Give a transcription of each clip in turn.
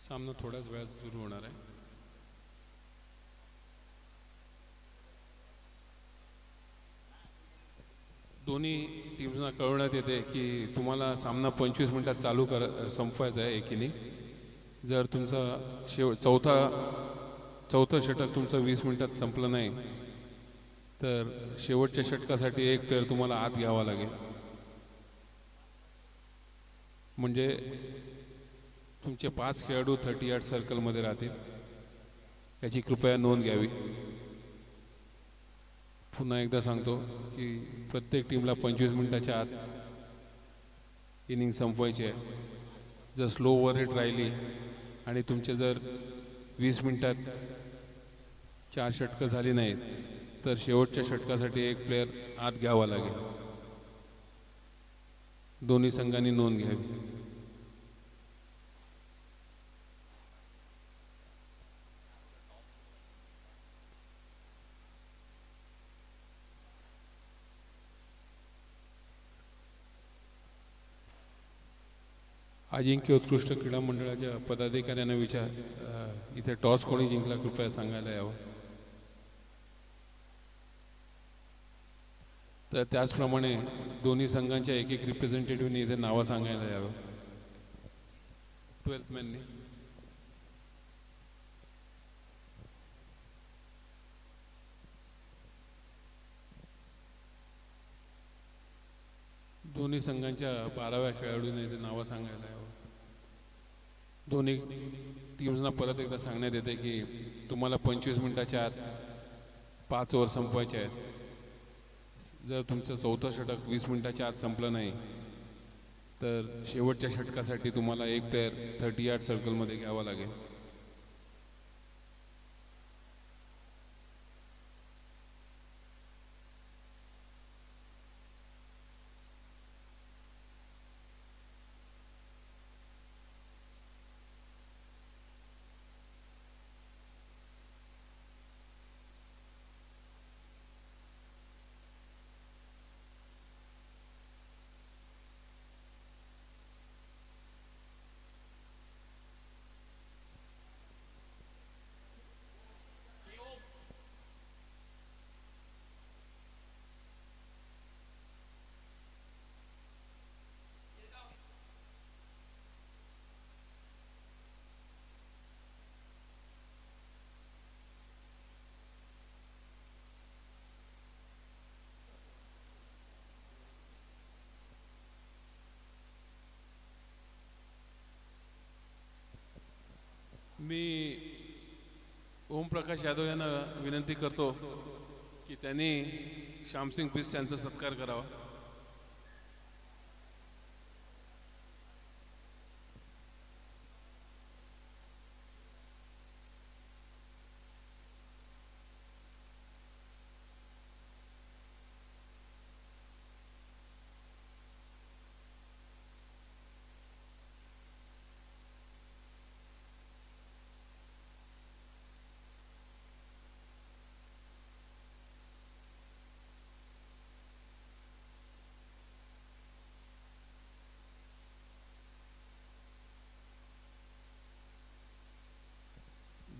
सामना थोड्याच वेळात सुरू होणार आहे. दोन्ही टीम्सना कळवण्यात येते की तुम्हाला सामना 25 मिनिटात संपवायचा आहे एक इनिंग. जर तुमचा चौथं षटक तुमचं 20 मिनिटात संपलं नाही तर शेवटच्या षटकासाठी एक प्लेअर तुम्हाला आत घ्यावा लागेल. म्हणजे तुमचे 5 खेळाडू 38 सर्कलमध्ये राहतील. याची कृपया नोंद घ्यावी. पुन्हा एकदा सांगतो की प्रत्येक टीमला 25 मिनिटाच्या आत इनिंग संपवायची आहे. जर स्लो ओव्हरहेड राहिली आणि तुमचे जर 20 मिनिटात 4 षटकं झाली नाहीत तर शेवटच्या षटकासाठी एक प्लेअर आत घ्यावा लागेल. दोन्ही संघांनी नोंद घ्यावी. अजिंक्य उत्कृष्ट क्रीडा मंडळाच्या पदाधिकाऱ्यांना इथे टॉस कोणी जिंकला कृपया सांगायला यावं. तर त्याचप्रमाणे दोन्ही संघांच्या एक एक रिप्रेझेंटेटिव्हनी इथे नावं सांगायला यावं. 12th मॅननी. दोन्ही संघांच्या 12व्या खेळाडूंनी इथे नावं सांगायला यावं. दोन्ही टीम्सना परत एकदा सांगण्यात येते की तुम्हाला 25 मिनिटाच्या आत 5 ओव्हर संपवायचे आहेत. जर तुमचं चौथं षटक 20 मिनिटाच्या आत संपलं नाही तर शेवटच्या षटकासाठी तुम्हाला एक प्लेअर 38 सर्कलमध्ये घ्यावा लागेल. मी ओमप्रकाश यादव यांना विनंती करतो की त्यांनी श्यामसिंग बिस्स यांचा सत्कार करावा.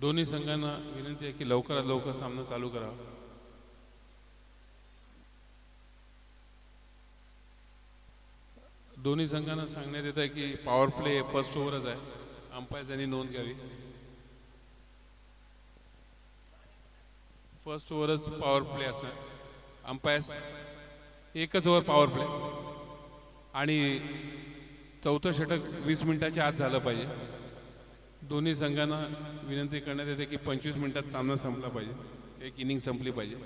दोन्ही संघांना विनंती आहे की लवकरात लवकर सामना चालू करावा. दोन्ही संघांना सांगण्यात येत आहे की पॉवर प्ले फर्स्ट ओव्हरच आहे. अंपायर्स यांनी नोंद घ्यावी. फर्स्ट ओव्हरच पॉवर प्ले असणार. अंपायर्स एकच ओव्हर पॉवर प्ले आणि चौथं षटक 20 मिनिटाच्या आत झालं पाहिजे. दोन्ही संघांना विनंती करण्यात येते की 25 मिनिटात सामना संपला पाहिजे. एक इनिंग संपली पाहिजे.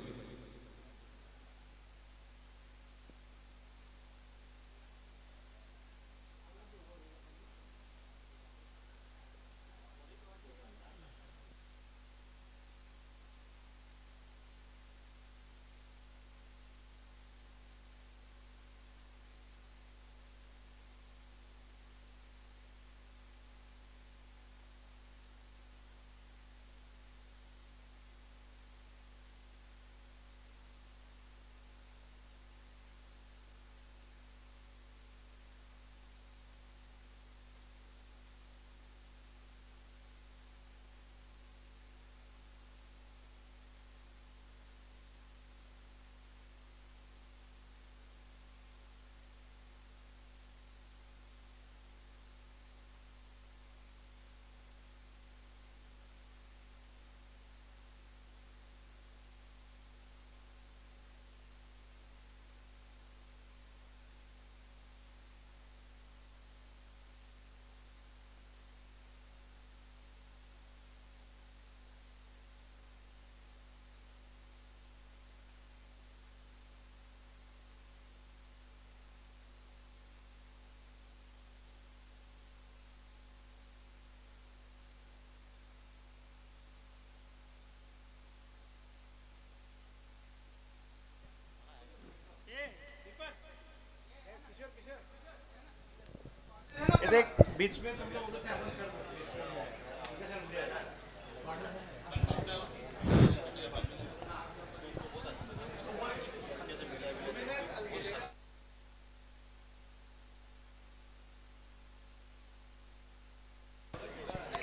बीच में तुम लोग उधर से अप्रोच कर दो।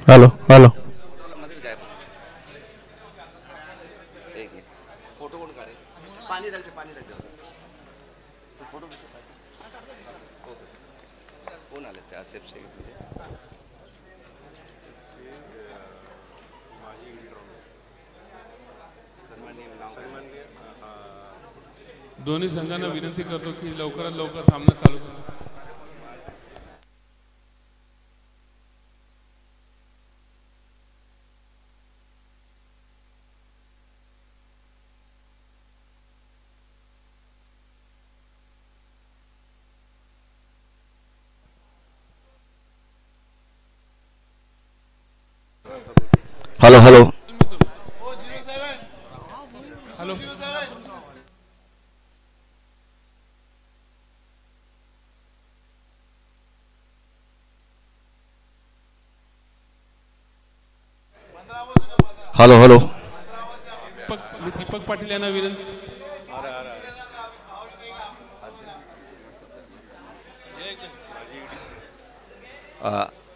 हेलो हेलो एक मिनिट फोटो कोण काढेल पाणी रख दे तो फोटो कोण आले ते आसेफचे दोन्ही संघांना विनंती करतो की लवकरात लवकर सामना चालू करा. Hello hello hello hello hello Deepak Patil यांना विनंती.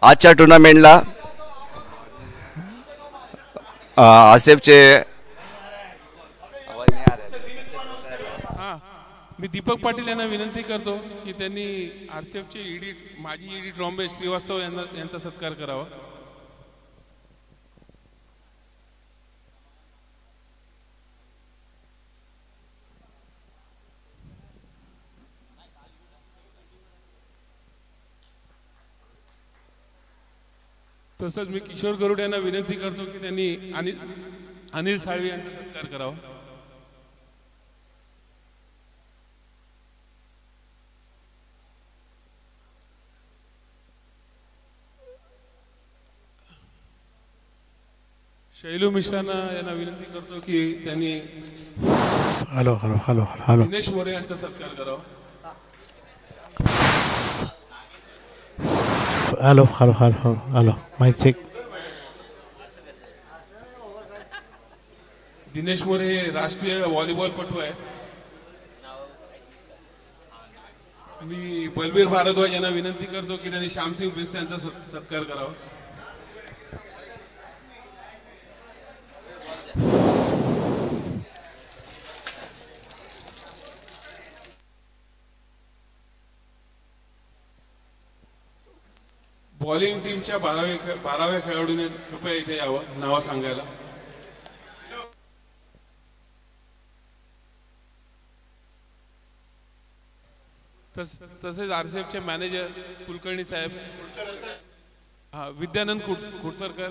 आजच्या टुर्नामेंटला आसेफचे हां मी दीपक पाटील यांना विनंती करतो की त्यांनी आरसीएफचे ईडी माजी ईडी ट्रॉम्बे श्रीवास्तव यांचा सत्कार करावा. तसंच मी किशोर गरुड यांना विनंती करतो की त्यांनी अनिल साळवी यांचा सत्कार करावा. शैलू मिश्रांना यांना विनंती करतो की त्यांनी hello hello hello hello Dinesh More यांचा सत्कार करावा. Hello hello hello hello mike check. Dinesh More हे राष्ट्रीय व्हॉलीबॉलपटू आहे. मी बलबीर भारद्वाज यांना विनंती करतो की त्यांनी श्यामसिंग बिस्ट यांचा सत्कार करावा. बॉलिंग टीमच्या 12व्या खेळाडूने कृपया इथे यावं नाव सांगायला. तसेच आरसीएफचे मॅनेजर कुलकर्णी साहेब विद्यानंद कुडतरकर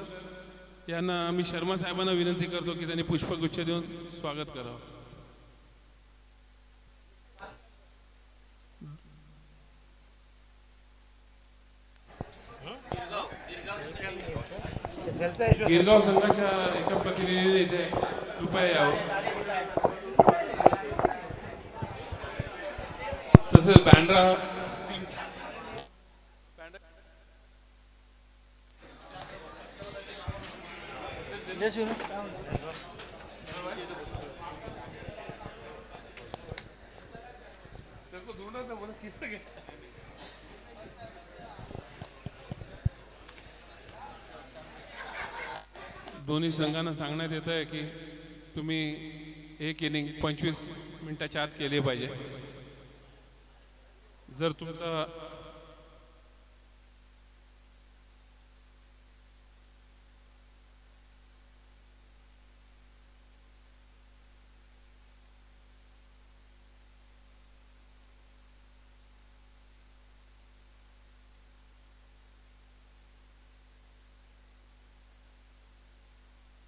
यांना मी शर्मा साहेबांना विनंती करतो की त्यांनी पुष्पगुच्छ देऊन स्वागत करावं. गिरगाव संघाच्या एका प्रतिनिधीने इथे कृपया यावं. तसेच बँड्रा दोन्ही संघांना सांगण्यात येत आहे की तुम्ही एक इनिंग 25 मिनिटाच्या आत केले पाहिजे. जर तुमचा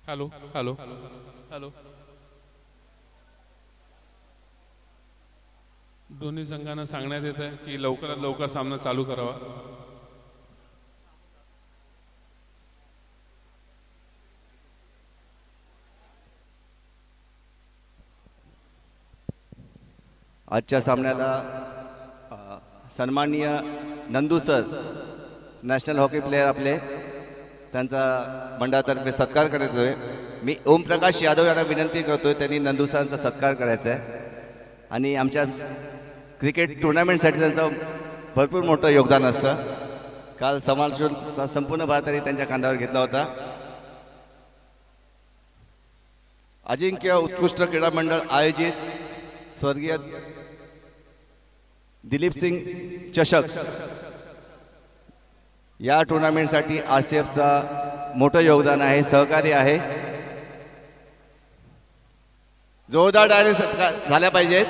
हॅलो हॅलो हॅलो दोन्ही संघांना सांगण्यात येत आहे की लवकरात लवकर सामना चालू करावा. आजच्या सामन्याला सन्माननीय Nandu sir national hockey player आपले त्यांचा मंडळातर्फे सत्कार करत होते. मी ओमप्रकाश यादव यांना विनंती करतोय त्यांनी नंदू सरांचा सत्कार करायचा आहे आणि आमच्या क्रिकेट टुर्नामेंटसाठी त्यांचं भरपूर मोठं योगदान असतं. काल समालोचनचा संपूर्ण भारताने त्यांच्या खांद्यावर घेतला होता. अजिंक्य उत्कृष्ट क्रीडा मंडळ आयोजित स्वर्गीय दिलीप सिंग चषक या टुर्नामेंटसाठी RCFचा मोठं योगदान आहे, सहकार्य आहे. जोरदार टाळ्या झाल्या पाहिजेत.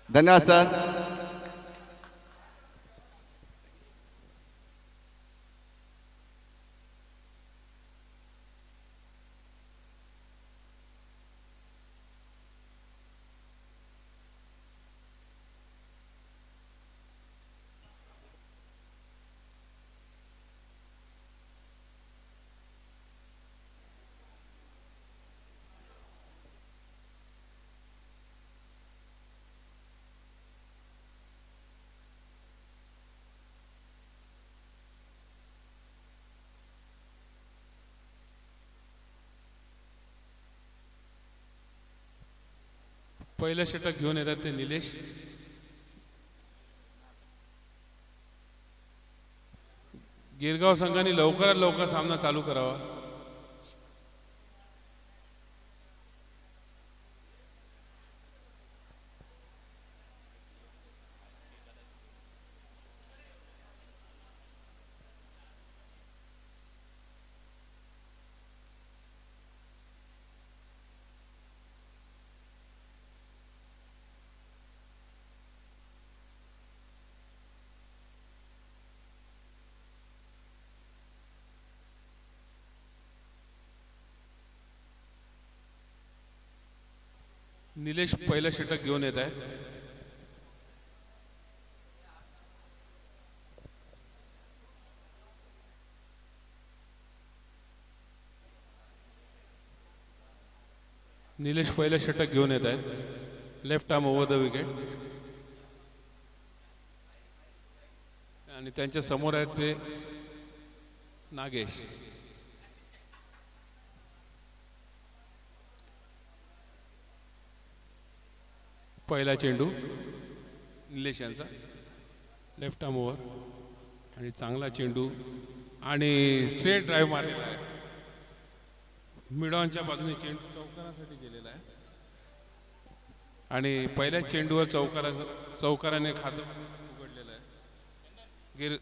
धन्यवाद सर. पहिलं षटक घेऊन येतात ते निलेश. गिरगाव संघाने लवकरात लवकर सामना चालू करावा. निलेश पहिलं षटक घेऊन येत आहे. निलेश पहिलं षटक घेऊन येत आहे. Left arm over the wicket आणि त्यांच्या समोर आहेत ते नागेश. पहिला चेंडू निलेश यांचा लेफ्ट आर्म ओव्हर आणि चांगला चेंडू आणि स्ट्रेट ड्राईव्ह मारलेला आहे. मिडॉनच्या बाजूने चेंडू चौकारासाठी गेलेला आहे आणि पहिल्याच चेंडूवर चौकाराने खातं उघडलेलं आहे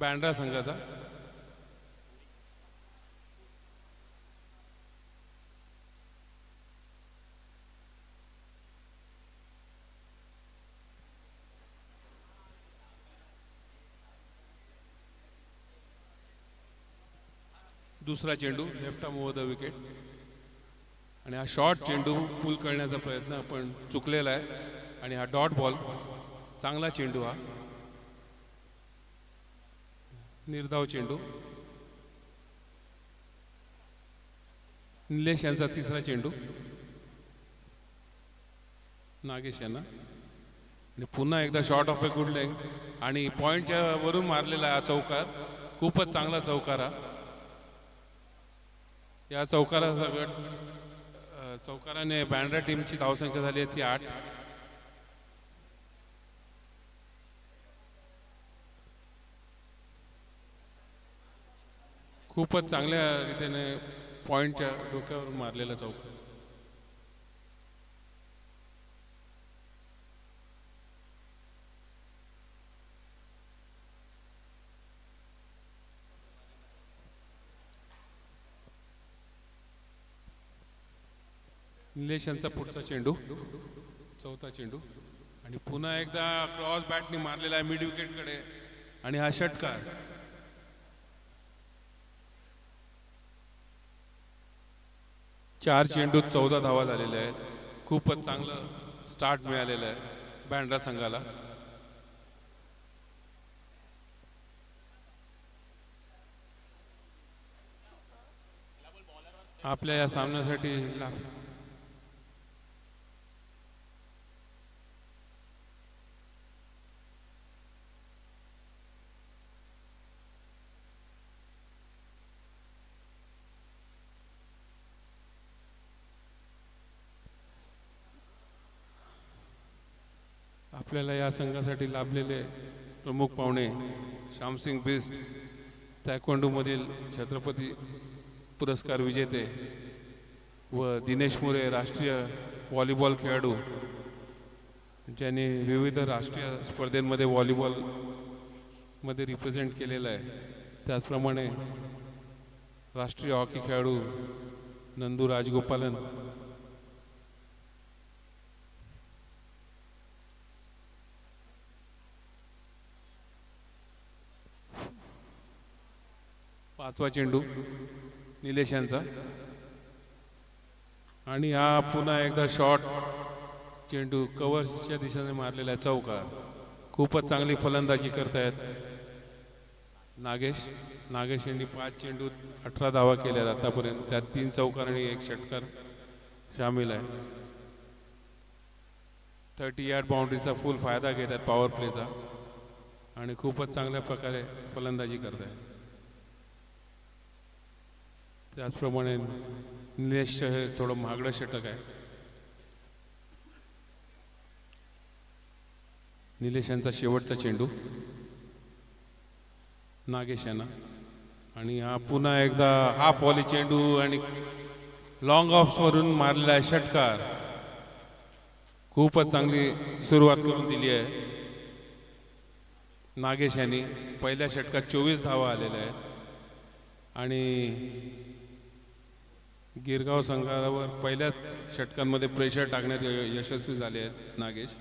बँड्रा संघाचा. दुसरा चेंडू left arm over the wicket आणि हा शॉर्ट चेंडू पुल करण्याचा प्रयत्न आपण चुकलेला आहे आणि हा डॉट बॉल. चांगला चेंडू हा निर्धाव चेंडू. निलेश यांचा तिसरा चेंडू नागेश यांना आणि पुन्हा एकदा short of a good length आणि पॉइंटच्या वरून मारलेला हा चौकार. खूपच चांगला चौकार हा. या चौकाराने बँड्रा टीमची धावसंख्या झाली आहे ती 8. खूपच चांगल्या रीतीने पॉइंटच्या डोक्यावर मारलेला चौकार. निलेश यांचा पुढचा चेंडू चौथा चेंडू आणि पुन्हा एकदा क्रॉस बॅटने मारलेला आहे मिड विकेटकडे आणि हा षटकार. चार चेंडूत 14 धावा झालेल्या आहेत. खूपच चांगलं स्टार्ट मिळालेलं आहे बँड्रा संघाला. आपल्या या सामन्यासाठी आपल्याला या संघासाठी लाभलेले प्रमुख पाहुणे श्यामसिंग बिस्ट तायक्वांडोमधील छत्रपती पुरस्कार विजेते व दिनेश मोरे राष्ट्रीय व्हॉलीबॉल खेळाडू ज्यांनी विविध राष्ट्रीय स्पर्धेमध्ये व्हॉलीबॉलमध्ये रिप्रेझेंट केलेलं आहे. त्याचप्रमाणे राष्ट्रीय हॉकी खेळाडू नंदू राजगोपालन, पाचवा चेंडू निलेश यांचा आणि हा पुन्हा एकदा शॉट चेंडू कव्हर्सच्या दिशेने मारलेला आहे, चौकार. खूपच चांगली फलंदाजी करतायत नागेश यांनी 5 चेंडूत 18 धावा केल्या आतापर्यंत. त्यात 3 चौकार आणि 1 षटकार सामील आहे. 30 यार्ड बाउंड्रीचा फुल फायदा घेतात पॉवर प्लेचा आणि खूपच चांगल्या प्रकारे फलंदाजी करतायत. त्याचप्रमाणे निलेश हे थोडं महागडं षटक आहे. निलेश यांचा शेवटचा चेंडू नागेश यांना आणि हा पुन्हा एकदा हाफ व्हॉली चेंडू आणि लॉंग ऑफवरून मारलेला आहे षटकार. खूपच चांगली सुरुवात करून दिली आहे नागेश यांनी. पहिल्या षटकात 24 धावा आलेल्या आहेत आणि गिरगाव संघावर पहिल्याच षटकांमध्ये प्रेशर टाकण्यात यशस्वी झाले आहेत नागेश.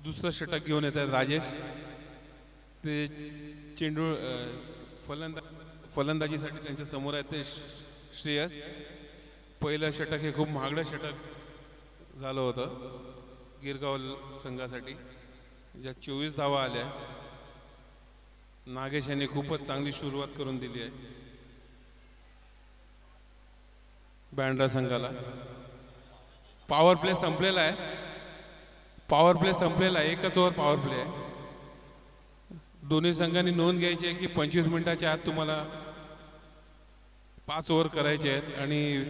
दुसरं षटक घेऊन येतात राजेश. ते चेंडू फलंदाजीसाठी त्यांच्या समोर आहे ते श्रेयस. पहिलं षटक हे खूप महागडं षटक झालं होतं गिरगाव संघासाठी, ज्यात 24 धावा आल्या. नागेश यांनी खूपच चांगली सुरुवात करून दिली आहे बँड्रा संघाला. पॉवर प्ले संपलेला आहे. एकच ओव्हर पॉवर प्ले आहे. दोन्ही संघांनी नोंद घ्यायची आहे की 25 मिनिटाच्या आत तुम्हाला 5 ओव्हर करायचे आहेत आणि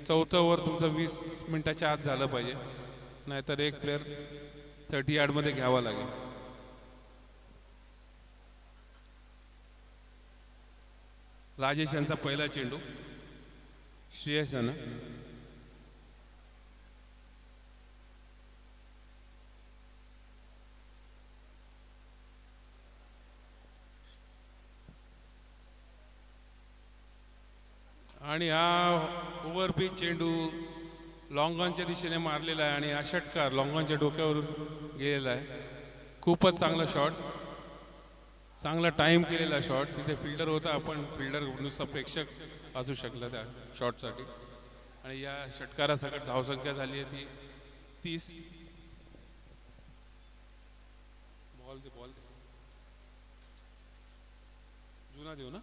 चौथं ओव्हर तुमचं 20 मिनिटाच्या आत झालं पाहिजे, नाहीतर एक प्लेअर 30 यार्डमध्ये घ्यावा लागेल. राजेश यांचा पहिला चेंडू श्रेयस यांना आणि हा ओव्हर पिच चेंडू लॉंग ऑनच्या दिशेने मारलेला आहे आणि हा षटकार लॉंग ऑनच्या डोक्यावरून गेलेला आहे. खूपच चांगला शॉट, चांगला टाइम केलेला शॉट. तिथे फिल्डर होता, आपण फिल्डर नुसता प्रेक्षक असू शकला त्या शॉटसाठी. आणि या षटकारासकट धावसंख्या झाली आहे ती 30. बॉल जुना देऊ ना.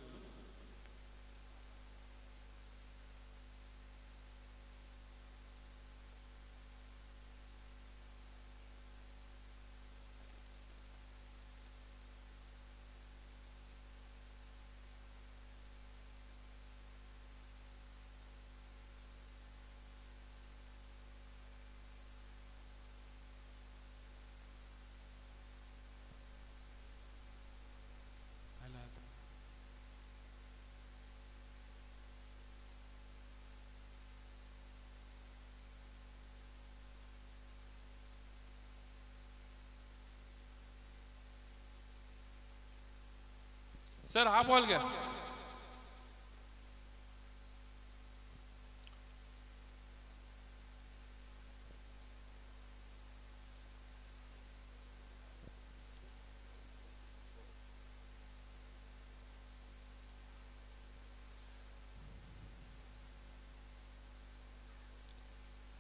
सर हा बॉल घ्या.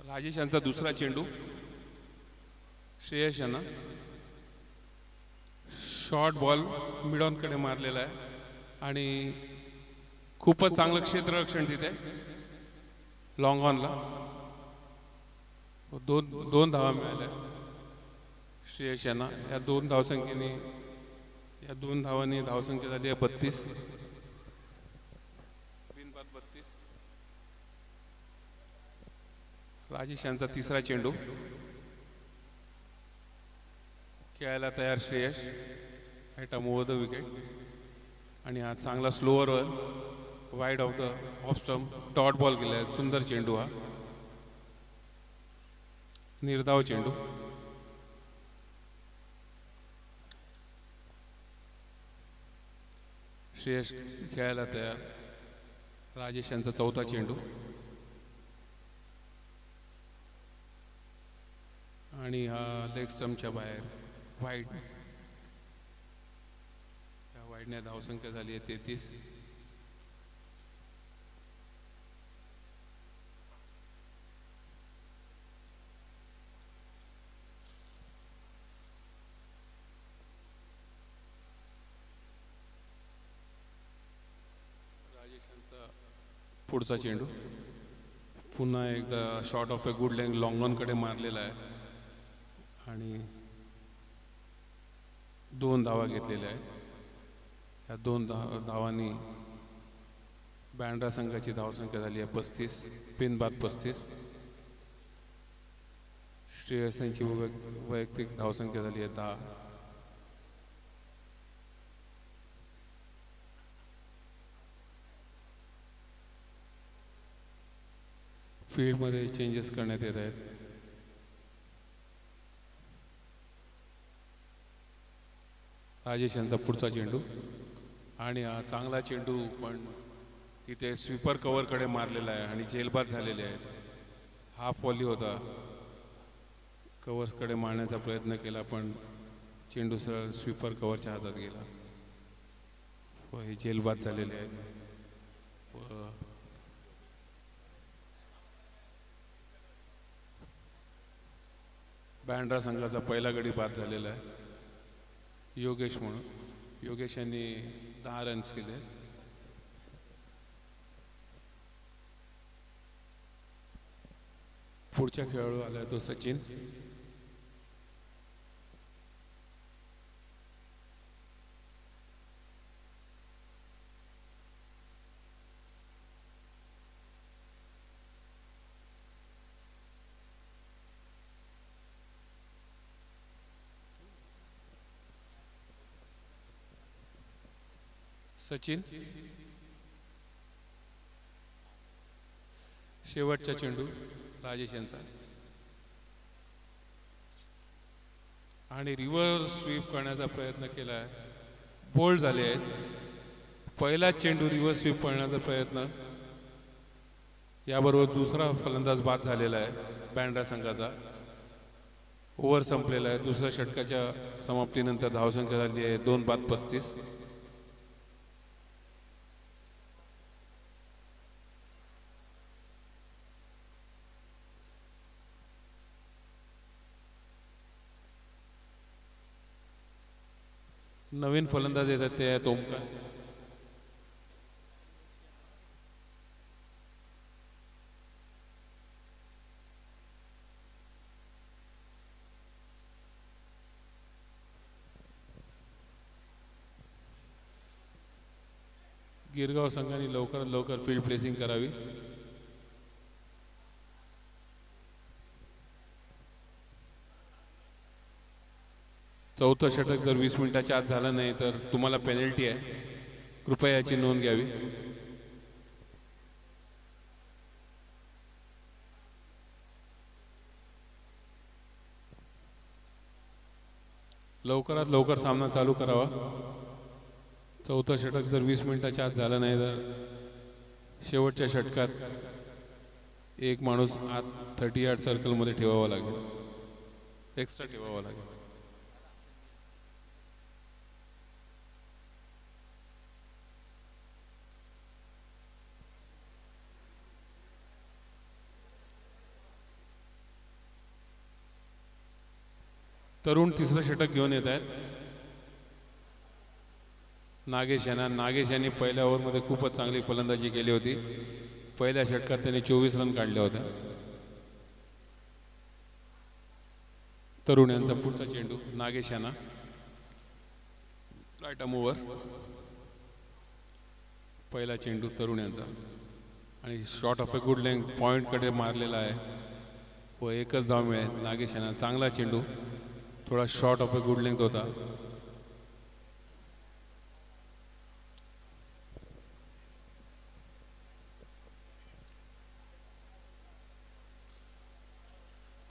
राजेश यांचा दुसरा चेंडू श्रेयस यांना शॉर्ट बॉल मिड ऑनकडे मारलेला आहे आणि खूपच चांगलं क्षेत्ररक्षण तिथे लॉंग ऑनला. दोन धावा मिळाल्या श्रेयस यांना. या दोन धावसंख्येने या दोन धावांनी धावसंख्या झाली आहे 32. बिनबाद 32. राजेश यांचा तिसरा चेंडू. खेळायला तयार Shreyas. At over the wicket आणि हा चांगला स्लोअरवर wide of the off stump dot ball गेला. सुंदर चेंडू हा. निर्धाव चेंडू. श्रेयस खेळायला तयार. राजेश यांचा चौथा चेंडू आणि हा लेग स्टंपच्या बाहेर वाईड. या वाईडने धावसंख्या झाली आहे 33. पुढचा चेंडू पुन्हा एकदा short of a good length long ऑनकडे मारलेला आहे आणि 2 धावा घेतलेल्या आहेत. या 2 धावांनी बँड्रा संघाची धावसंख्या झाली आहे 35. बिनबाद 35. श्रेयस यांची वैयक्तिक धावसंख्या झाली आहे 10. फील्डमध्ये चेंजेस करण्यात येत आहेत. राजेश यांचा पुढचा चेंडू आणि हा चांगला चेंडू पण तिथे स्वीपर कव्हरकडे मारलेला आहे आणि जेलबाद झालेले आहेत. हाफ व्हॉली होता. कव्हर्सकडे मारण्याचा प्रयत्न केला पण चेंडू सरळ स्वीपर कव्हरच्या हातात गेला व हे जेलबाद झालेले आहेत. व बँड्रा संघाचा पहिला गडी बाद झालेला आहे. योगेश म्हणून. योगेश यांनी 10 रन्स केले. पुढच्या खेळाडू आला तो सचिन. सचिन शेवटचा चेंडू राजेश यांचा आणि रिव्हर्स स्वीप करण्याचा प्रयत्न केला आहे. बोल्ड झाले आहेत. पहिला चेंडू रिव्हर्स स्वीप करण्याचा प्रयत्न. याबरोबर दुसरा फलंदाज बाद झालेला आहे बँड्रा संघाचा. ओव्हर संपलेला आहे. दुसऱ्या षटकाच्या समाप्तीनंतर धावसंख्या झाली आहे 2 बाद 35. नवीन फलंदाज येतात ते आहेत ओमकार. गिरगाव संघाने लवकरात लवकर फील्ड प्लेसिंग करावी. चौथं षटक जर 20 मिनिटाच्या आत झालं नाही तर तुम्हाला पेनल्टी आहे. कृपया याची नोंद घ्यावी. लवकरात लवकर सामना चालू करावा. चौथं षटक जर 20 मिनिटाच्या आत झालं नाही तर शेवटच्या षटकात एक माणूस आत 30 यार्ड सर्कलमध्ये ठेवावा लागेल. एक्स्ट्रा ठेवावा लागेल. तरुण तिसरं षटक घेऊन येत आहेत. नागेश यांनी पहिल्या ओव्हरमध्ये खूपच चांगली फलंदाजी केली होती. पहिल्या षटकात त्यांनी 24 रन काढले होते. तरुण यांचा पुढचा चेंडू नागेश यांना राईट आर्म ओव्हर. पहिला चेंडू तरुण यांचा आणि shot of a good length पॉईंटकडे मारलेला आहे व एकच धाव मिळेल नागेश यांना. चांगला चेंडू, थोडा shot of a good length होता.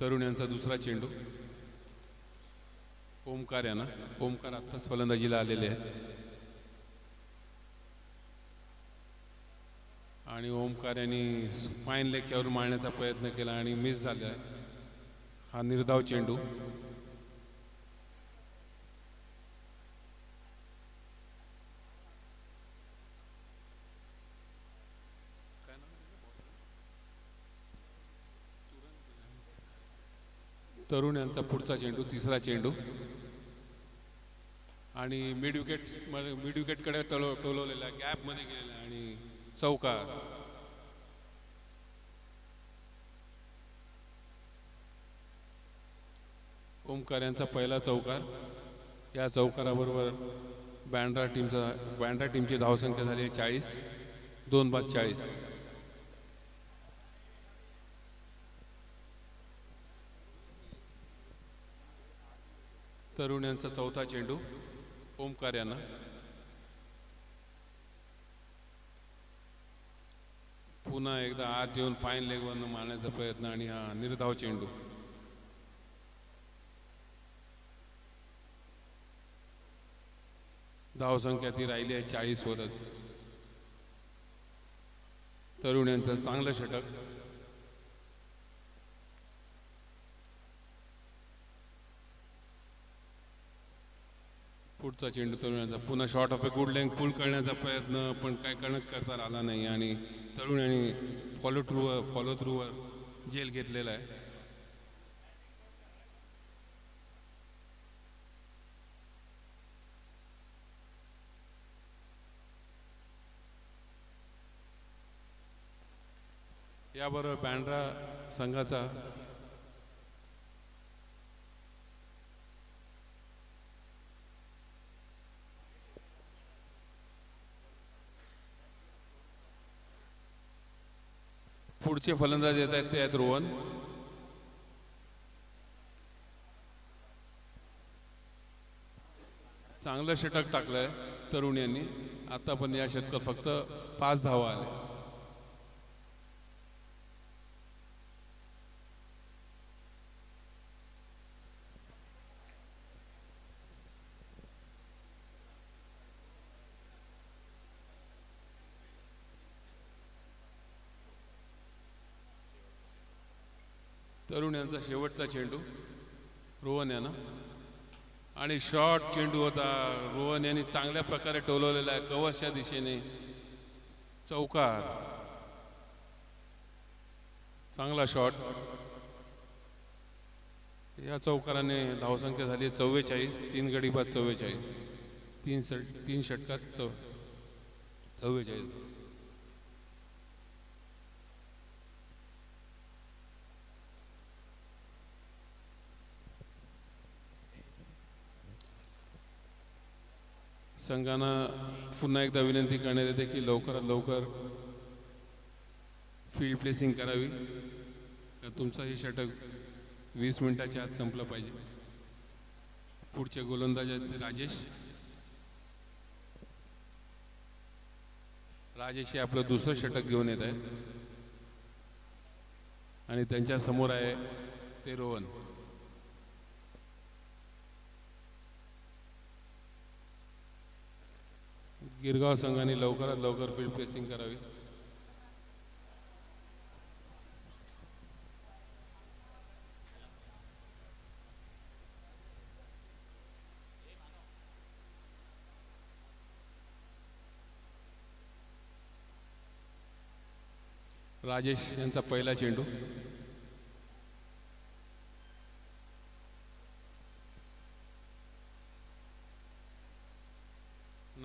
तरुण यांचा दुसरा चेंडू ओमकार यांना. ओमकार आत्ताच फलंदाजीला आलेले आहे आणि ओमकार यांनी फाईन लेगच्यावर मारण्याचा प्रयत्न केला आणि मिस झाला. हा निर्धाव चेंडू. तरुण यांचा पुढचा चेंडू, तिसरा चेंडू आणि मिड विकेटकडे टोलवलेला, गॅपमध्ये गेलेला आणि चौकार. ओमकार यांचा पहिला चौकार. या चौकाराबरोबर बँड्रा टीमची धावसंख्या झाली 40. 2 बाद 40. तरुण यांचा चौथा चेंडू ओमकार यांना. पुन्हा एकदा आत येऊन फाईन लेगवरनं मारण्याचा प्रयत्न आणि हा निर्धाव चेंडू. धावसंख्या ती राहिली आहे 40 वरच. तरुण यांचं चांगलं षटक. पुढचा चेंडू तरुणांचा. पुन्हा short of a good length pull करण्याचा प्रयत्न पण काय करता आला नाही आणि तरुण यांनी फॉलो थ्रूवर जेल घेतलेला आहे. याबरोबर बँड्रा संघाचा पुढचे फलंदाज येत आहेत ते आहेत रोहन. चांगलं षटक टाकलंय तरुण यांनी. आता पण या षटकात फक्त 5 धावा आले. तरुण यांचा शेवटचा चेंडू रोहन यांना आणि शॉर्ट चेंडू होता. रोहन यांनी चांगल्या प्रकारे टोलवलेला आहे कव्हरच्या दिशेने. चौकार. चांगला शॉट. या चौकाराने धावसंख्या झाली 44. 3 गडी बाद 44. 3 षटकात 44. संघांना पुन्हा एकदा विनंती करण्यात येते की लवकरात लवकर फील्ड प्लेसिंग करावी. तुमचं हे षटक 20 मिनिटाच्या आत संपलं पाहिजे. पुढचे गोलंदाज आहेत ते राजेश हे आपलं दुसरं षटक घेऊन येत आहेत आणि त्यांच्या समोर आहे ते रोहन. गिरगाव संघाने लवकरात लवकर फील्ड प्लेसिंग करावी. राजेश यांचा पहिला चेंडू.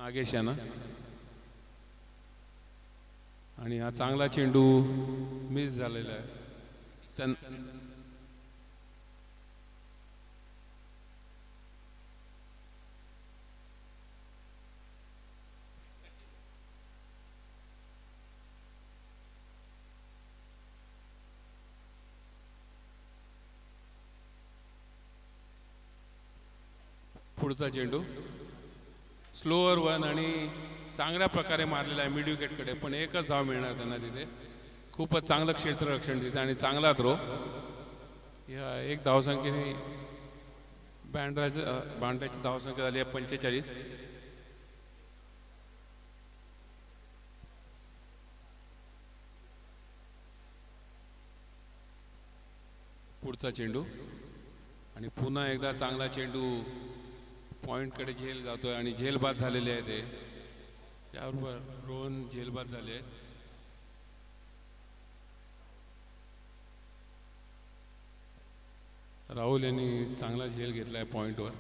नागेश यांना. आणि हा चांगला चेंडू मिस झालेला आहे. पुढचा चेंडू स्लोअर वन आणि चांगल्या प्रकारे मारलेला आहे मिड विकेटकडे, पण एकच धाव मिळणार त्यांना तिथे. खूपच चांगलं क्षेत्ररक्षण तिथे आणि चांगला थ्रो. या एक धावसंख्येने बँड्राची धावसंख्या झाली आहे 45. पुढचा चेंडू आणि पुन्हा एकदा चांगला चेंडू पॉइंटकडे झेल जातोय आणि झेल बाद झालेले आहे ते. त्याबरोबर रोहन झेल बाद झाले आहेत. राहुल यांनी चांगला झेल घेतलाय पॉइंटवर.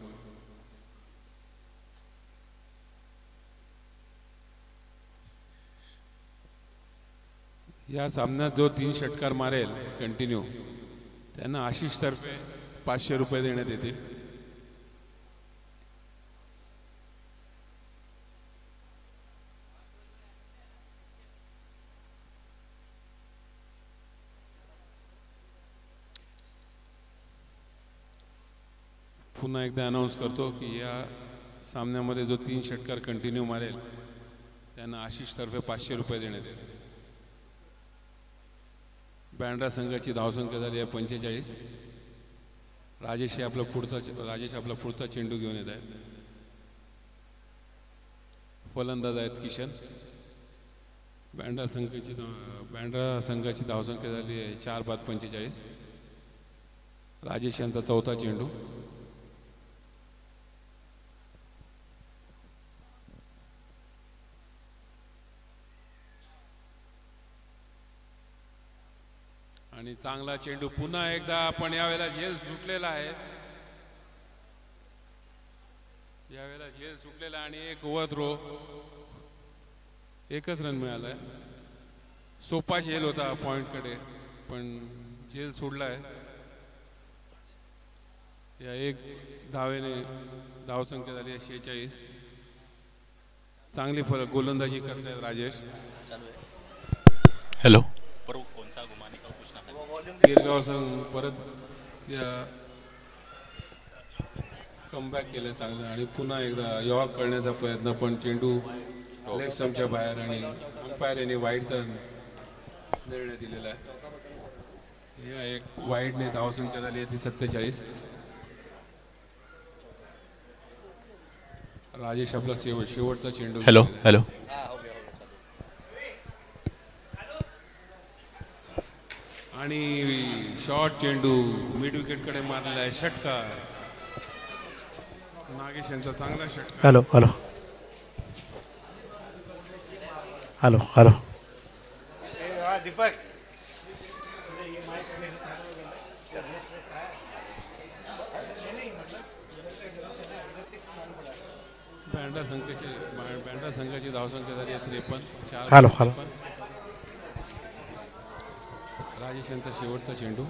या सामन्यात जो 3 षटकार मारेल कंटिन्यू त्यांना आशिष तर्फे 500 रुपये देण्यात येतील. पुन्हा एकदा अनाऊन्स करतो की या सामन्यामध्ये जो 3 षटकार कंटिन्यू मारेल त्यांना आशिष तर्फे 500 रुपये देण्यात येतील. बँड्रा संघाची धावसंख्या झाली आहे 45. राजेश आपला पुढचा चेंडू घेऊन येत आहेत. फलंदाज आहेत किशन. बँड्रा संघाची धावसंख्या झाली आहे 4 बाद 45. राजेश यांचा चौथा चेंडू. आणि चांगला चेंडू पुन्हा एकदा, पण यावेळेला झेल सुटलेला आहे. यावेळेला झेल सुटलेला आणि एक ओव्हर थ्रो. एकच रन मिळालाय. सोपा झेल होता पॉइंटकडे, पण झेल सोडलाय. या एक धावेने धावसंख्या झाली आहे 46. चांगली गोलंदाजी करतायत राजेश. हॅलो. गिरगाव संघ परत कमबॅक केलं चांगलं आणि पुन्हा एकदा यॉर्क करण्याचा प्रयत्न, पण चेंडू लेग स्टंपच्या बाहेर आणि अंपायर यांनी वाईडचा निर्णय दिलेला आहे. या एक वाईडने धावसंख्या झाली आहे ती 47. राजेश आपला शेवटचा चेंडू. Hello hello. आणि शॉर्ट चेंडू मिड विकेटकडे मारलेला आहे. षटकार. नागेश यांचा चांगला षटकार. Hello hello hello hello. Deepak Bandra संघाची धावसंख्या झाली आहे 53. Hello hello. राजेश यांचा शेवटचा चेंडू.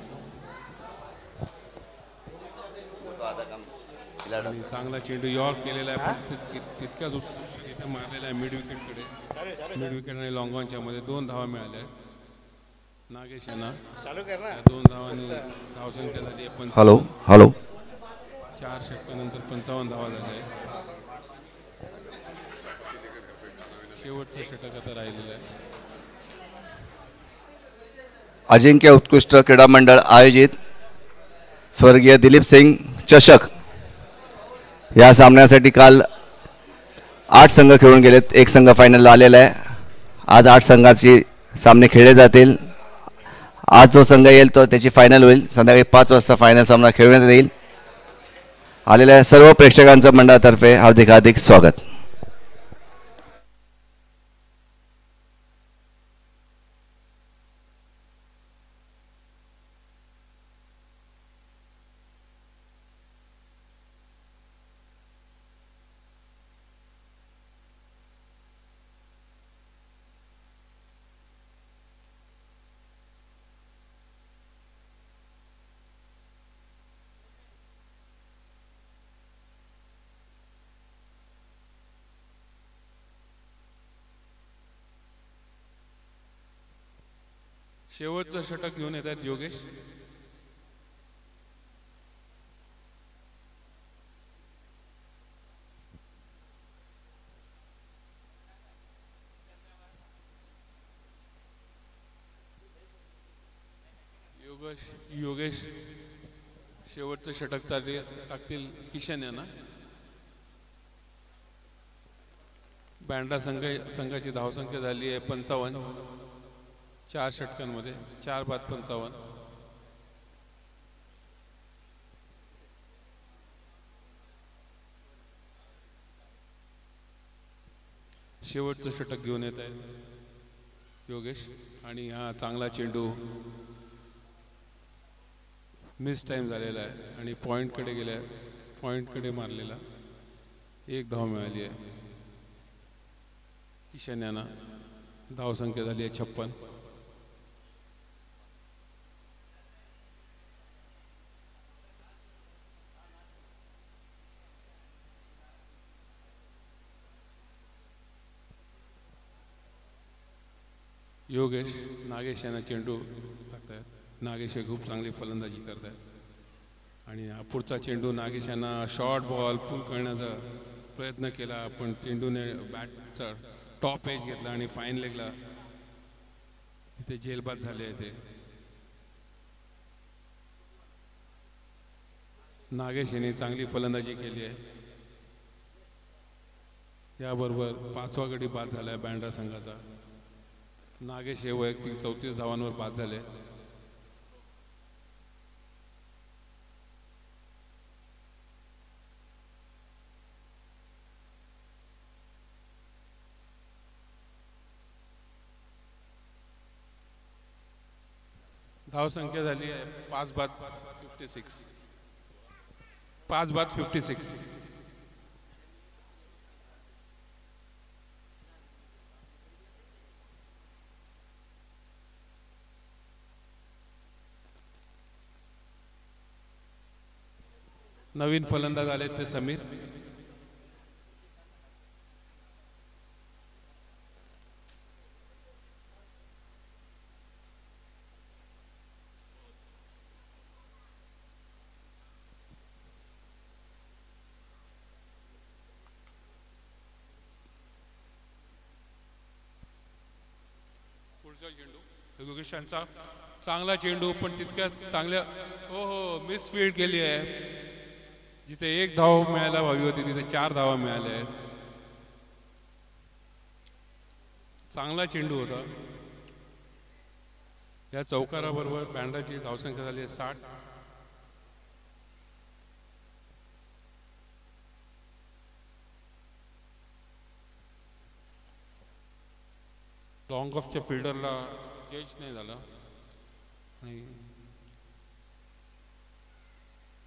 आणि चांगला चेंडू यॉर्क केलेला आहे, पण तितक्याच उत्कृष्ट इथे मारलेला आहे मिड विकेटकडे. मिड विकेट आणि लॉंग ऑनच्या मध्ये 2 धावा मिळाल्या आहेत नागेश यांना. 2 धावांनी धावसंख्या झाली आहे 55. Hello hello. 4 षटकानंतर 55 धावा झाल्या आहे. शेवटचं षटक आता राहिलेलं आहे. अजिंक्य उत्कृष्ट क्रीडा मंडळ आयोजित स्वर्गीय दिलीप सिंग चषक या सामन्यासाठी काल 8 संघ खेळून गेलेत. एक संघ फायनलला आलेला आहे. आज 8 संघाचे सामने खेळले जातील. आज जो संघ येईल तो त्याची फायनल होईल. संध्याकाळी 5 वाजता फायनल सामना खेळवण्यात येईल. आलेल्या सर्व प्रेक्षकांचं मंडळातर्फे हार्दिक हार्दिक स्वागत. शेवटचं षटक घेऊन येत आहेत योगेश. योगेश शेवटचं षटक टाकतील किशन यांना. बँड्रा संघाची धावसंख्या झाली आहे 55. 4 षटकांमध्ये 4 बाद 55. शेवटचं षटक घेऊन येत आहे योगेश. आणि हा चांगला चेंडू मिस टाइम झालेला आहे आणि पॉईंटकडे गेल्या. पॉईंटकडे मारलेला. 1 धाव मिळाली आहे किशन यांना. धावसंख्या झाली आहे 56. योगेश नागेश यांना चेंडू टाकतायत. नागेश हे खूप चांगली फलंदाजी करत आहेत आणि पुढचा चेंडू नागेश यांना शॉर्ट बॉल पुल करण्याचा प्रयत्न केला, पण चेंडूने बॅटचा टॉप एज घेतला आणि फाईन लेगला तिथे जेलबाद झाले आहे. ते नागेश यांनी चांगली फलंदाजी केली आहे. याबरोबर 5वा गडी बाद झाला आहे बँड्रा संघाचा. नागेश हे वैयक्तिक 34 धावांवर बाद झाले. धावसंख्या झाली आहे 5 बाद 56. 5 बाद 56. नवीन फलंदाज आले ते समीर. पुढचा चेंडू योगेशांचा चांगला चेंडू, पण तितक्यात चांगल्या मिस फील्ड केली आहे. जिथे 1 धाव मिळायला हवी होती तिथे 4 धावा मिळाल्या आहेत. चांगला चेंडू होता. या चौकाराबरोबर बँड्राची धावसंख्या झाली आहे 60. लॉंग ऑफच्या फिल्डरला जज नाही झाला आणि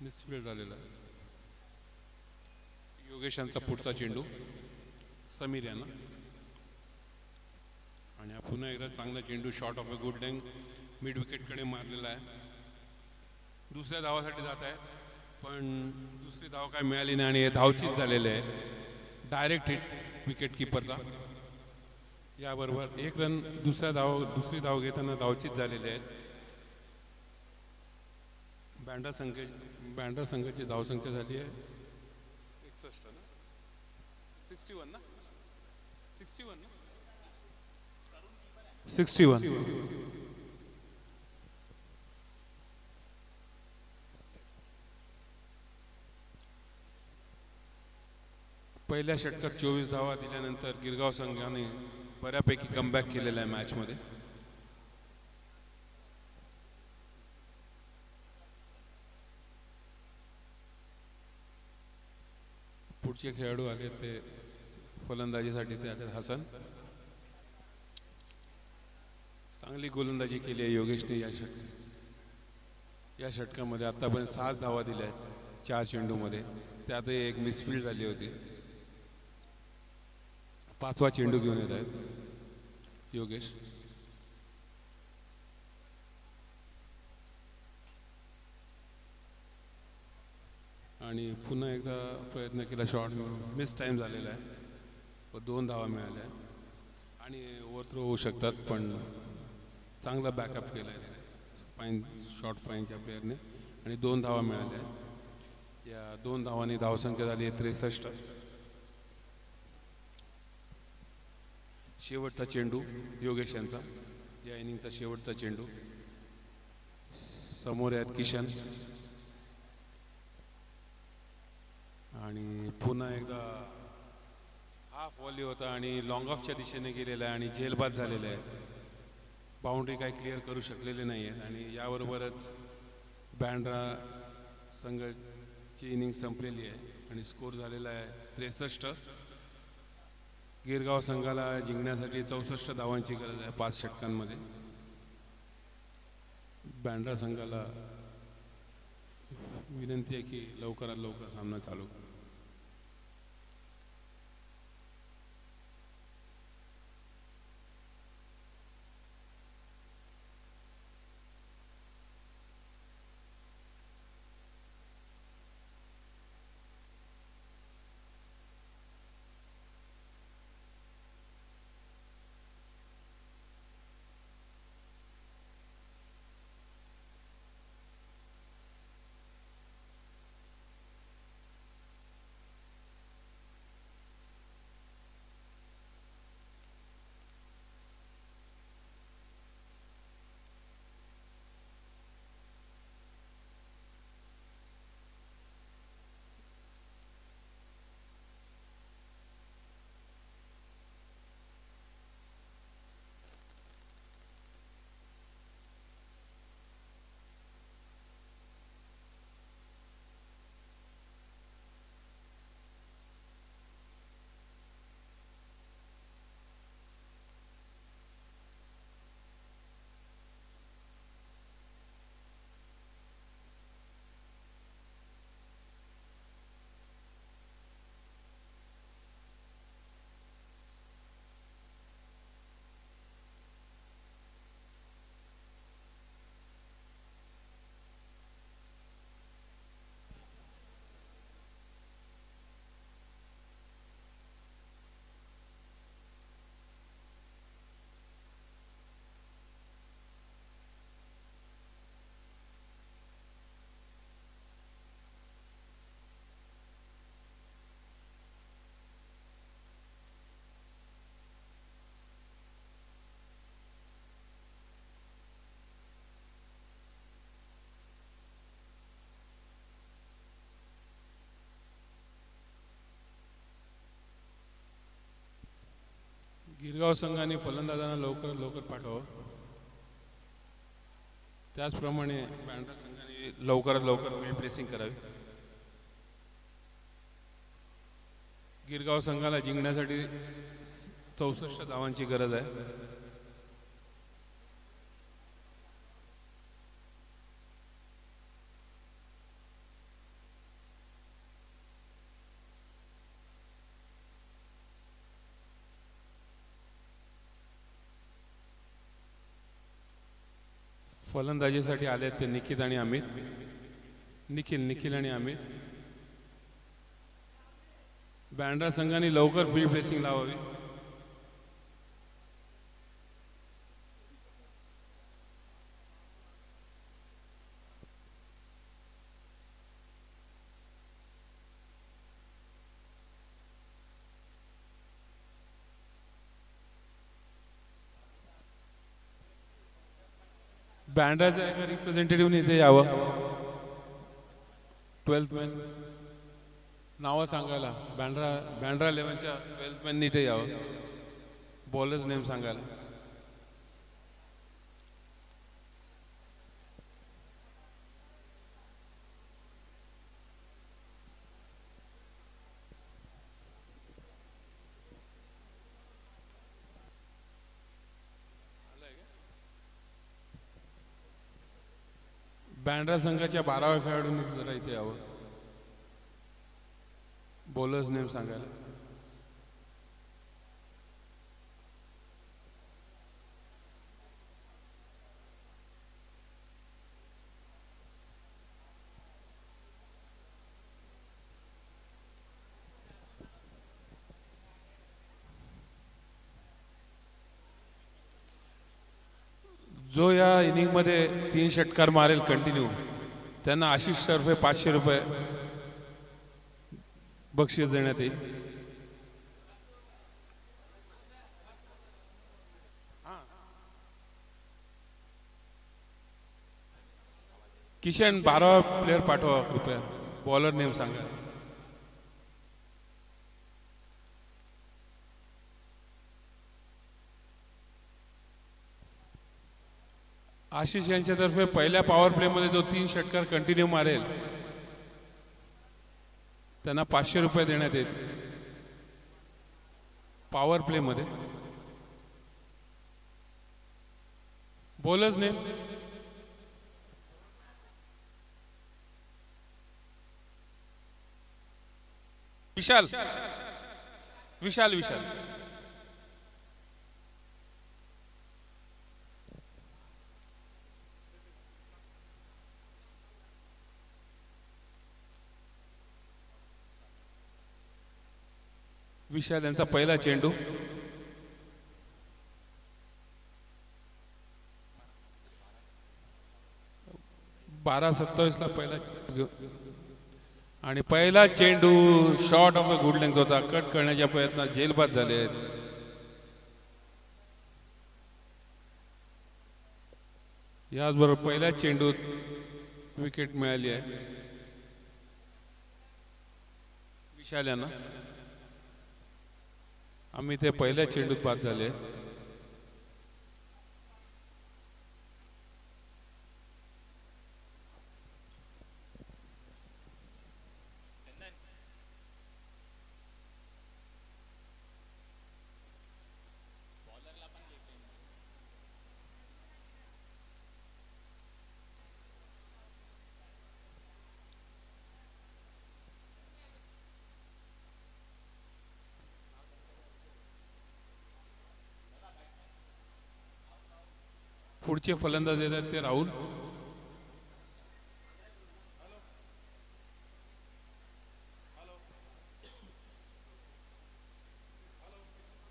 मिसफील्ड झालेला आहे. योगेशांचा पुढचा चेंडू समीर यांना. आणि पुन्हा एकदा चांगला चेंडू short of a good length mid विकेटकडे मारलेला आहे. दुसऱ्या धावासाठी जात आहे, पण दुसरी धाव काय मिळाली नाही आणि हे धावचीत झालेले आहे. डायरेक्ट हिट विकेट किपरचा. याबरोबर 1 रन दुसरी धाव घेताना धावचीत झालेले आहेत. बँड्रा संघाची धावसंख्या झाली आहे 61 ना 61 ना 61 ना 61. पहिल्या षटकात 24 धावा दिल्यानंतर गिरगाव संघाने बऱ्यापैकी कमबॅक केलेला आहे मॅचमध्ये. पुढचे खेळाडू आले ते फलंदाजीसाठी ते आले हसन. चांगली गोलंदाजी केली आहे योगेशने या षटकामध्ये. आतापर्यंत 6 धावा दिल्या आहेत 4 चेंडूमध्ये. त्यातही एक मिसफील्ड झाली होती. 5वा चेंडू घेऊन येत आहेत योगेश. आणि पुन्हा एकदा प्रयत्न केला शॉट, मिस टाइम झालेला आहे व 2 धावा मिळाल्या आणि ओव्हरथ्रो होऊ शकतात, पण चांगला बॅकअप केला आहे फाईन शॉर्ट फाईनच्या प्लेअरने आणि 2 धावा मिळाल्या आहेत. या 2 धावांनी धावसंख्या झाली आहे 63. शेवटचा चेंडू योगेश यांचा, या इनिंगचा शेवटचा चेंडू. समोर आहेत किशन आणि पुन्हा एकदा हाफ व्हॉली होता आणि लॉंग ऑफच्या दिशेने गेलेला आहे आणि झेलबाद झालेला आहे. बाउंड्री काही क्लिअर करू शकलेले नाही आहेत आणि याबरोबरच बँड्रा संघाची इनिंग संपलेली आहे आणि स्कोर झालेला आहे 63. गिरगाव संघाला जिंकण्यासाठी 64 धावांची गरज आहे 5 षटकांमध्ये. बँड्रा संघाला विनंती आहे की लवकरात लवकर सामना चालू. गिरगाव संघाने फलंदाजांना लवकरात लवकर पाठवावं. त्याचप्रमाणे बँड्रा संघाने लवकरात लवकर फील्ड प्रेसिंग करावी. गिरगाव संघाला जिंकण्यासाठी 64 धावांची गरज आहे. फलंदाजीसाठी आले ते निखिल आणि अमित. निखिल आणि अमित. बँड्रा संघाने लवकर फील्ड प्रेसिंग लावावी. बँड्राच्या एका रिप्रेझेंटेटिव्हने इथे यावं. 12th मॅन नावं सांगायला. बँड्रा 11च्या 12th मॅननी इथे यावं. बॉलर्स नेम सांगायला. बँड्रा संघाच्या 12व्या खेळाडूंनी जरा इथे यावं. बॉलर्स नेम सांगायला. जो या इनिंगमध्ये 3 षटकार मारेल कंटिन्यू त्यांना आशिष तर्फे 500 रुपये बक्षीस देण्यात येईल. किशन 12वा प्लेयर पाठवा कृपया. बॉलर नेम सांगा. आशिष यांच्यातर्फे पहिल्या पॉवर प्लेमध्ये जो 3 षटकार कंटिन्यू मारेल त्यांना 500 रुपये देण्यात येतील. पॉवर प्लेमध्ये बॉलर्स नेम विशाल विशाल विशाल विशाल यांचा पहिला चेंडू. बारा 27 ला पहिला आणि पहिला चेंडू short of a good length होता. कट करण्याच्या प्रयत्नात जेलबाद झाले. याचबरोबर पहिल्या चेंडूत विकेट मिळाली आहे विशाल यांना. आम्ही ते पहिल्या चेंडूत बाद झाले. पुढचे फलंदाज येतात ते राहुल.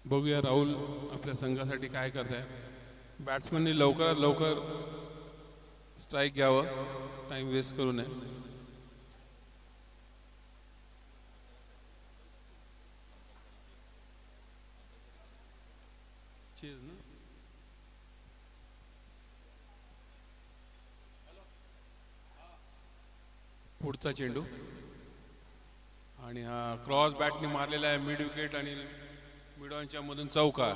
बघूया राहुल आपल्या संघासाठी काय करताय. बॅट्समननी लवकरात लवकर स्ट्राईक घ्यावं, टाइम वेस्ट करू नये. पुढचा चेंडू आणि हा क्रॉस बॅटने मारलेला आहे. मिड विकेट आणि मिड ऑनच्या मधून चौका.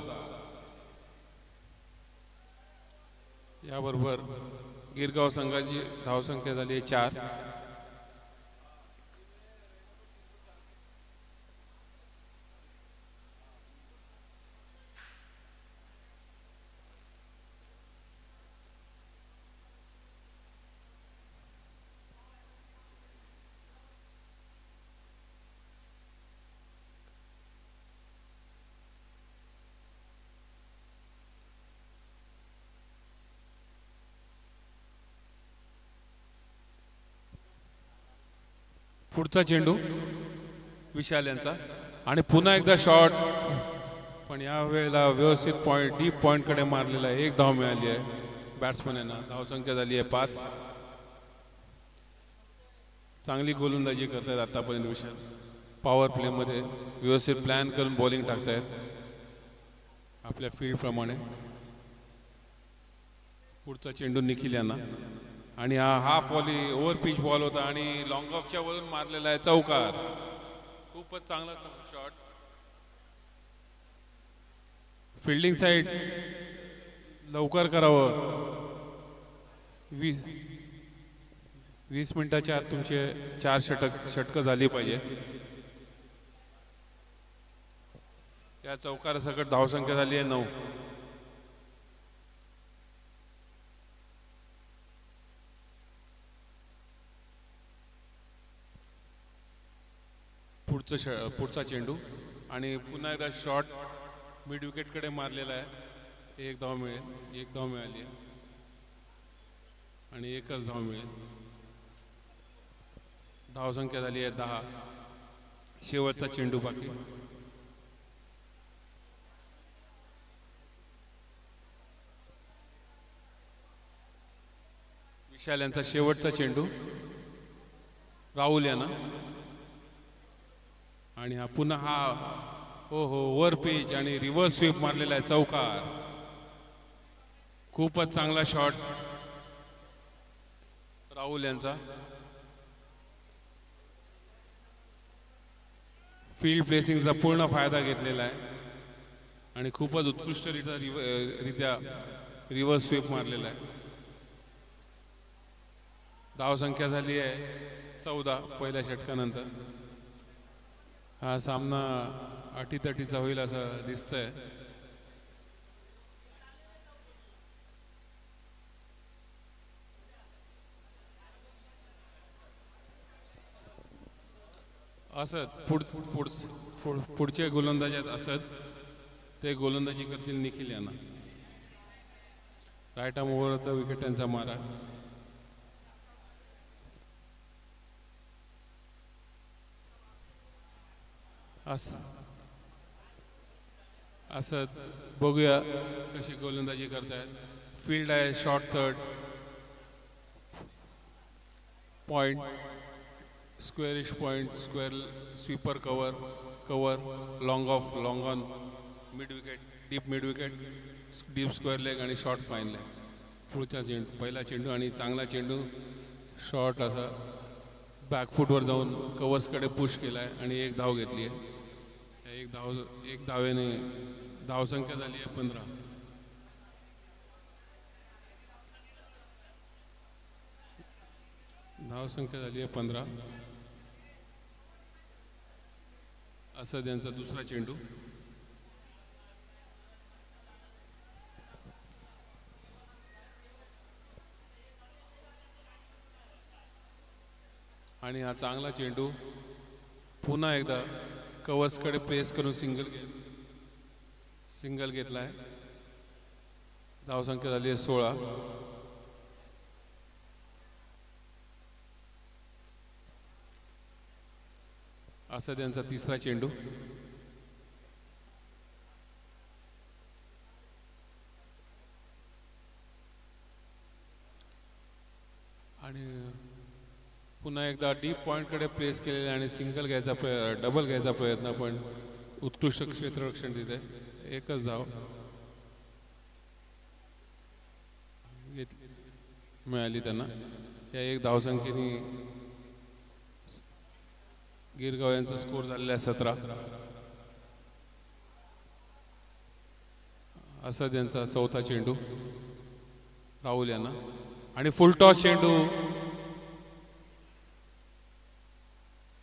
याबरोबर गिरगाव संघाची धावसंख्या झाली आहे 4. पुढचा चेंडू विशाल यांचा आणि पुन्हा एकदा शॉट, पण या वेळेला व्यवस्थित पॉइंट डीप पॉइंट कडे मारलेला आहे. 1 धाव मिळाली आहे बॅट्समन यांना. धावसंख्या झाली आहे 5. चांगली गोलंदाजी करतायत आतापर्यंत विशाल. पॉवर प्ले मध्ये व्यवस्थित प्लॅन करून बॉलिंग टाकतायत आपल्या फील्ड प्रमाणे. पुढचा चेंडू निखिल यांना आणि हा half volley over pitch ball होता आणि लॉंग ऑफच्या वरून मारलेला आहे चौकार. खूपच चांगला शॉट. फिल्डिंग साइड लवकर करावं. 20 मिनिटाच्या आत तुमचे 4 षटकं झाली पाहिजे. या चौकारासकट धावसंख्या झाली आहे 9. पुढचा चेंडू आणि पुन्हा एकदा शॉट मिड विकेट कडे मारलेला आहे. 1 धाव मिळेल. 1 धाव मिळाली आहे आणि 1च धाव मिळेल. धावसंख्या झाली आहे 10. शेवटचा चेंडू बाकी. विशाल यांचा शेवटचा चेंडू राहुल यांना आणि हा पुन्हा हा हो हो वर पिच आणि रिव्हर्स स्वीप मारलेला आहे चौकार. खूपच चांगला शॉट राहुल यांचा. फील्ड प्लेसिंगचा पूर्ण फायदा घेतलेला आहे आणि खूपच उत्कृष्टरित्या रिव्हर्स स्वीप मारलेला आहे. धावसंख्या झाली आहे 14 पहिल्या षटकानंतर. हा सामना अटीतटीचा होईल असं दिसतंय. असद पुढचे गोलंदाज आहेत असद, ते गोलंदाजी करतील निखिल यांना. Right arm over the wicket त्यांचा मारा. असद बघूया कशी गोलंदाजी करतायत. फील्ड आहे short third, point squarish point, square sweeper cover cover long off long on mid wicket, deep mid wicket, deep square leg आणि शॉर्ट फाईन लेग. पुढचा चेंडू पहिला चेंडू आणि चांगला चेंडू शॉर्ट असा बॅकफुटवर जाऊन कवर्सकडे पुश केला आहे आणि एक धाव घेतली आहे. एक धावेने धावसंख्या झाली आहे 15. धावसंख्या झाली आहे 15. असं त्यांचा दुसरा चेंडू आणि हा चांगला चेंडू पुन्हा एकदा कवर्सकडे प्रेस करून सिंगल घेतला आहे. धावसंख्या झाली आहे 16. असा त्यांचा तिसरा चेंडू आणि पुन्हा एकदा डीप पॉइंटकडे प्लेस केलेला आणि सिंगल घ्यायचा डबल घ्यायचा प्रयत्न, पण उत्कृष्ट क्षेत्ररक्षण तिथे. एकच धाव मिळाली त्यांना. या एक धावसंख्येने गिरगाव यांचा स्कोर झालेला आहे 17. असा त्यांचा चौथा चेंडू राहुल यांना आणि फुलटॉस चेंडू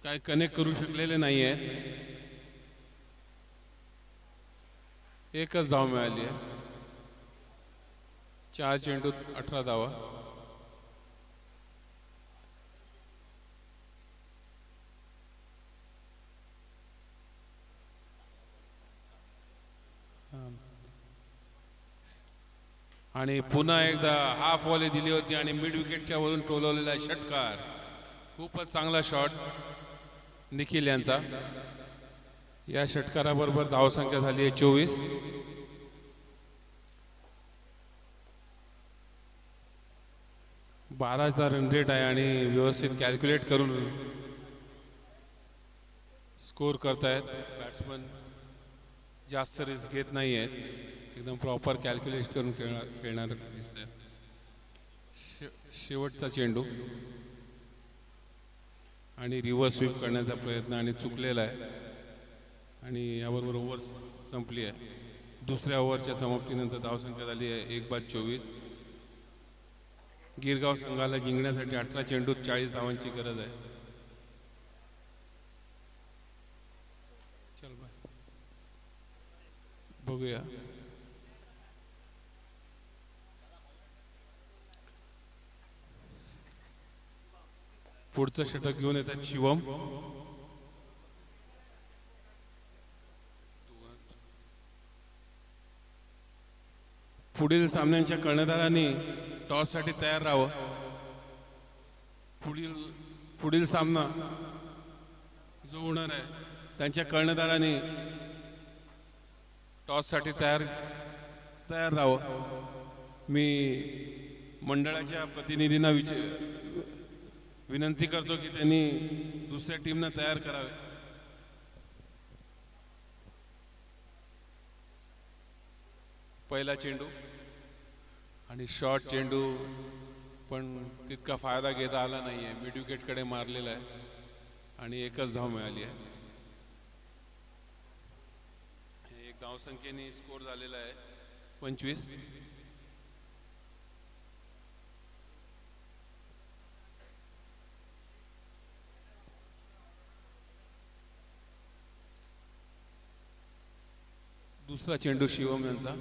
काय कनेक्ट करू शकलेले नाही आहे. एकच धाव मिळाली आहे. 4 चेंडूत 18 धावा. आणि पुन्हा एकदा हाफ वॉली दिली होती आणि मिड विकेटच्या वरून टोलवलेला षटकार. खूपच चांगला शॉट निखिल यांचा. या षटकाराबरोबर धावसंख्या झाली आहे 24. बाराचा रन रेट आहे आणि व्यवस्थित कॅल्क्युलेट करून स्कोर करतायत बॅट्समन. जास्त रिस्क घेत नाही आहेत, एकदम प्रॉपर कॅल्क्युलेट करून खेळणार दिसत आहेत. शेवटचा चेंडू आणि रिव्हर्स स्वीप करण्याचा प्रयत्न आणि चुकलेला आहे आणि याबरोबर ओव्हर संपली आहे. दुसऱ्या ओव्हरच्या समाप्तीनंतर धावसंख्या झाली आहे 1/24. गिरगाव संघाला जिंकण्यासाठी 18 चेंडूत 40 धावांची गरज आहे. चल बाय बघूया. पुढचं षटक घेऊन येतात शिवम. पुढील सामन्यांच्या कर्णधारांनी टॉससाठी तयार राहावं. पुढील सामना जो होणार आहे त्यांच्या कर्णधारांनी टॉससाठी तयार राहावं. मी मंडळाच्या प्रतिनिधींना विनंती करतो की त्यांनी दुसऱ्या टीमना तयार करावे. पहिला चेंडू आणि शॉर्ट चेंडू पण तितका फायदा घेता आला नाहीये. मिड विकेटकडे मारलेला आहे आणि एकच धाव मिळाली आहे. एक धावसंख्येने स्कोर झालेला आहे 25. दुसरा चेंडू शिवम यांचा.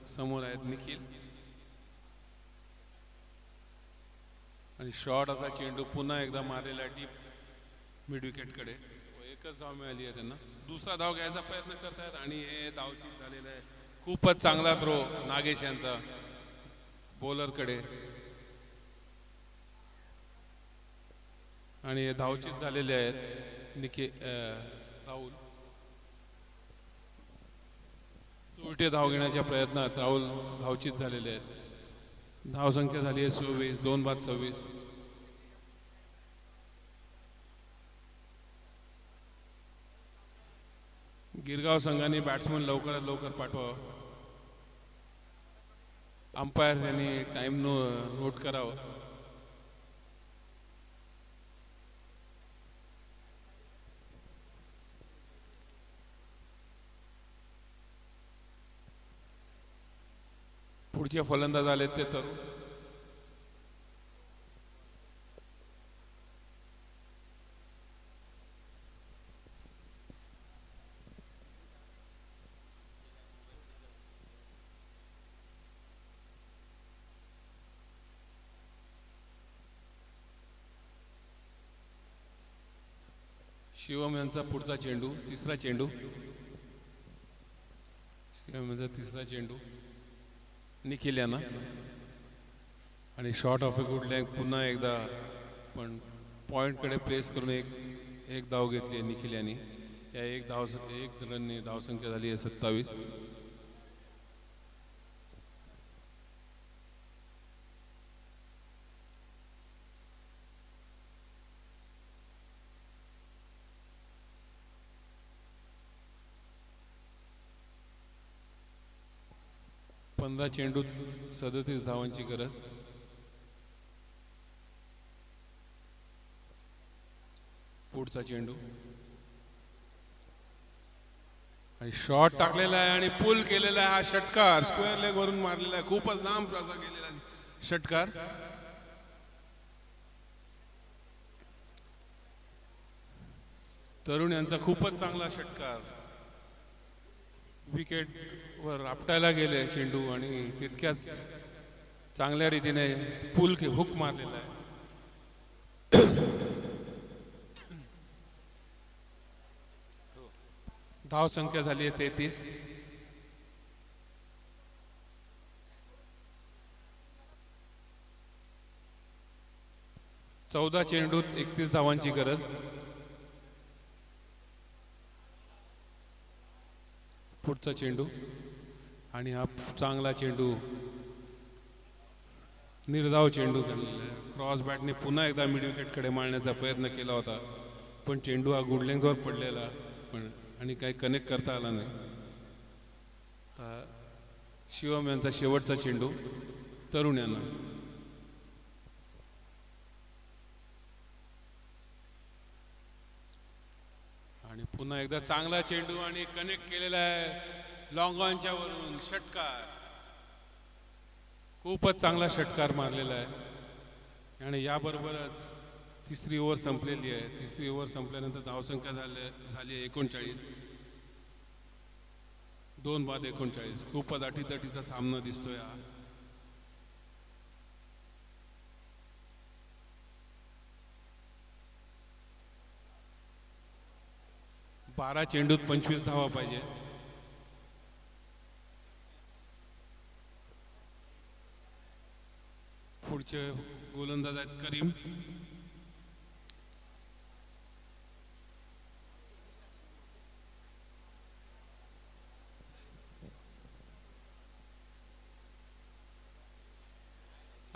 समोर आहेत निखिल आणि शॉर्ट असा चेंडू पुन्हा एकदा मारलेला डीप मिड विकेटकडे. एकच धाव मिळाली आहे त्यांना. दुसरा धाव घ्यायचा प्रयत्न करतायत आणि हे धावचीत झालेलं आहे. खूपच चांगला थ्रो नागेश यांचा बॉलरकडे आणि हे धावचीत झालेले आहेत. राहुल उलटे धाव घेण्याच्या प्रयत्नात राहुल धावचीत झालेले आहेत. धावसंख्या झाली आहे 26. 2 बाद 26. गिरगाव संघाने बॅट्समन लवकरात लवकर पाठवावं. अंपायर यांनी टाइम नोट करावं. पुढचे फलंदाज आले ते तरुण. शिवम यांचा पुढचा चेंडू. तिसरा चेंडू. शिवम यांचा तिसरा चेंडू निखिल यांना आणि short of a good length. पुन्हा एकदा पण पॉइंटकडे प्लेस करून एक धाव घेतली आहे निखिल यांनी. या एक रनने धावसंख्या झाली आहे 27. पंधरा चेंडू 37 धावांची गरज. पुढचा चेंडू आणि शॉट टाकलेला आहे आणि पुल केलेला आहे. हा षटकार स्क्वेअर लेग वरून मारलेला आहे. खूपच लांब असा गेलेला षटकार. तरुण यांचा खूपच चांगला षटकार. विकेट वर आपटायला गेले चेंडू आणि तितक्याच चांगल्या रीतीने पुल के हुक मारलेला आहे. धाव संख्या झाली आहे 33. चौदा चेंडूत 31 धावांची गरज. पुढचा चेंडू आणि हा चांगला चेंडू निर्धाव चेंडू केलेला आहे. क्रॉस बॅटने पुन्हा एकदा मिड विकेटकडे मारण्याचा प्रयत्न केला होता पण चेंडू हा गुड लेंथवर पडलेला पण आणि काही कनेक्ट करता आला नाही. शिवम यांचा शेवटचा चेंडू तरुण यांना. आणि पुन्हा एकदा चांगला चेंडू आणि कनेक्ट केलेला आहे लॉंग ऑनच्या वरून षटकार. खूपच चांगला षटकार मारलेला आहे आणि याबरोबरच तिसरी ओव्हर संपलेली आहे. तिसरी ओव्हर संपल्यानंतर धावसंख्या झाली आहे 39. 2 बाद 39. खूपच अटीतटीचा सामना दिसतोय हा. बारा चेंडूत 25 धावा पाहिजे. पुढचे गोलंदाज आहेत करीम.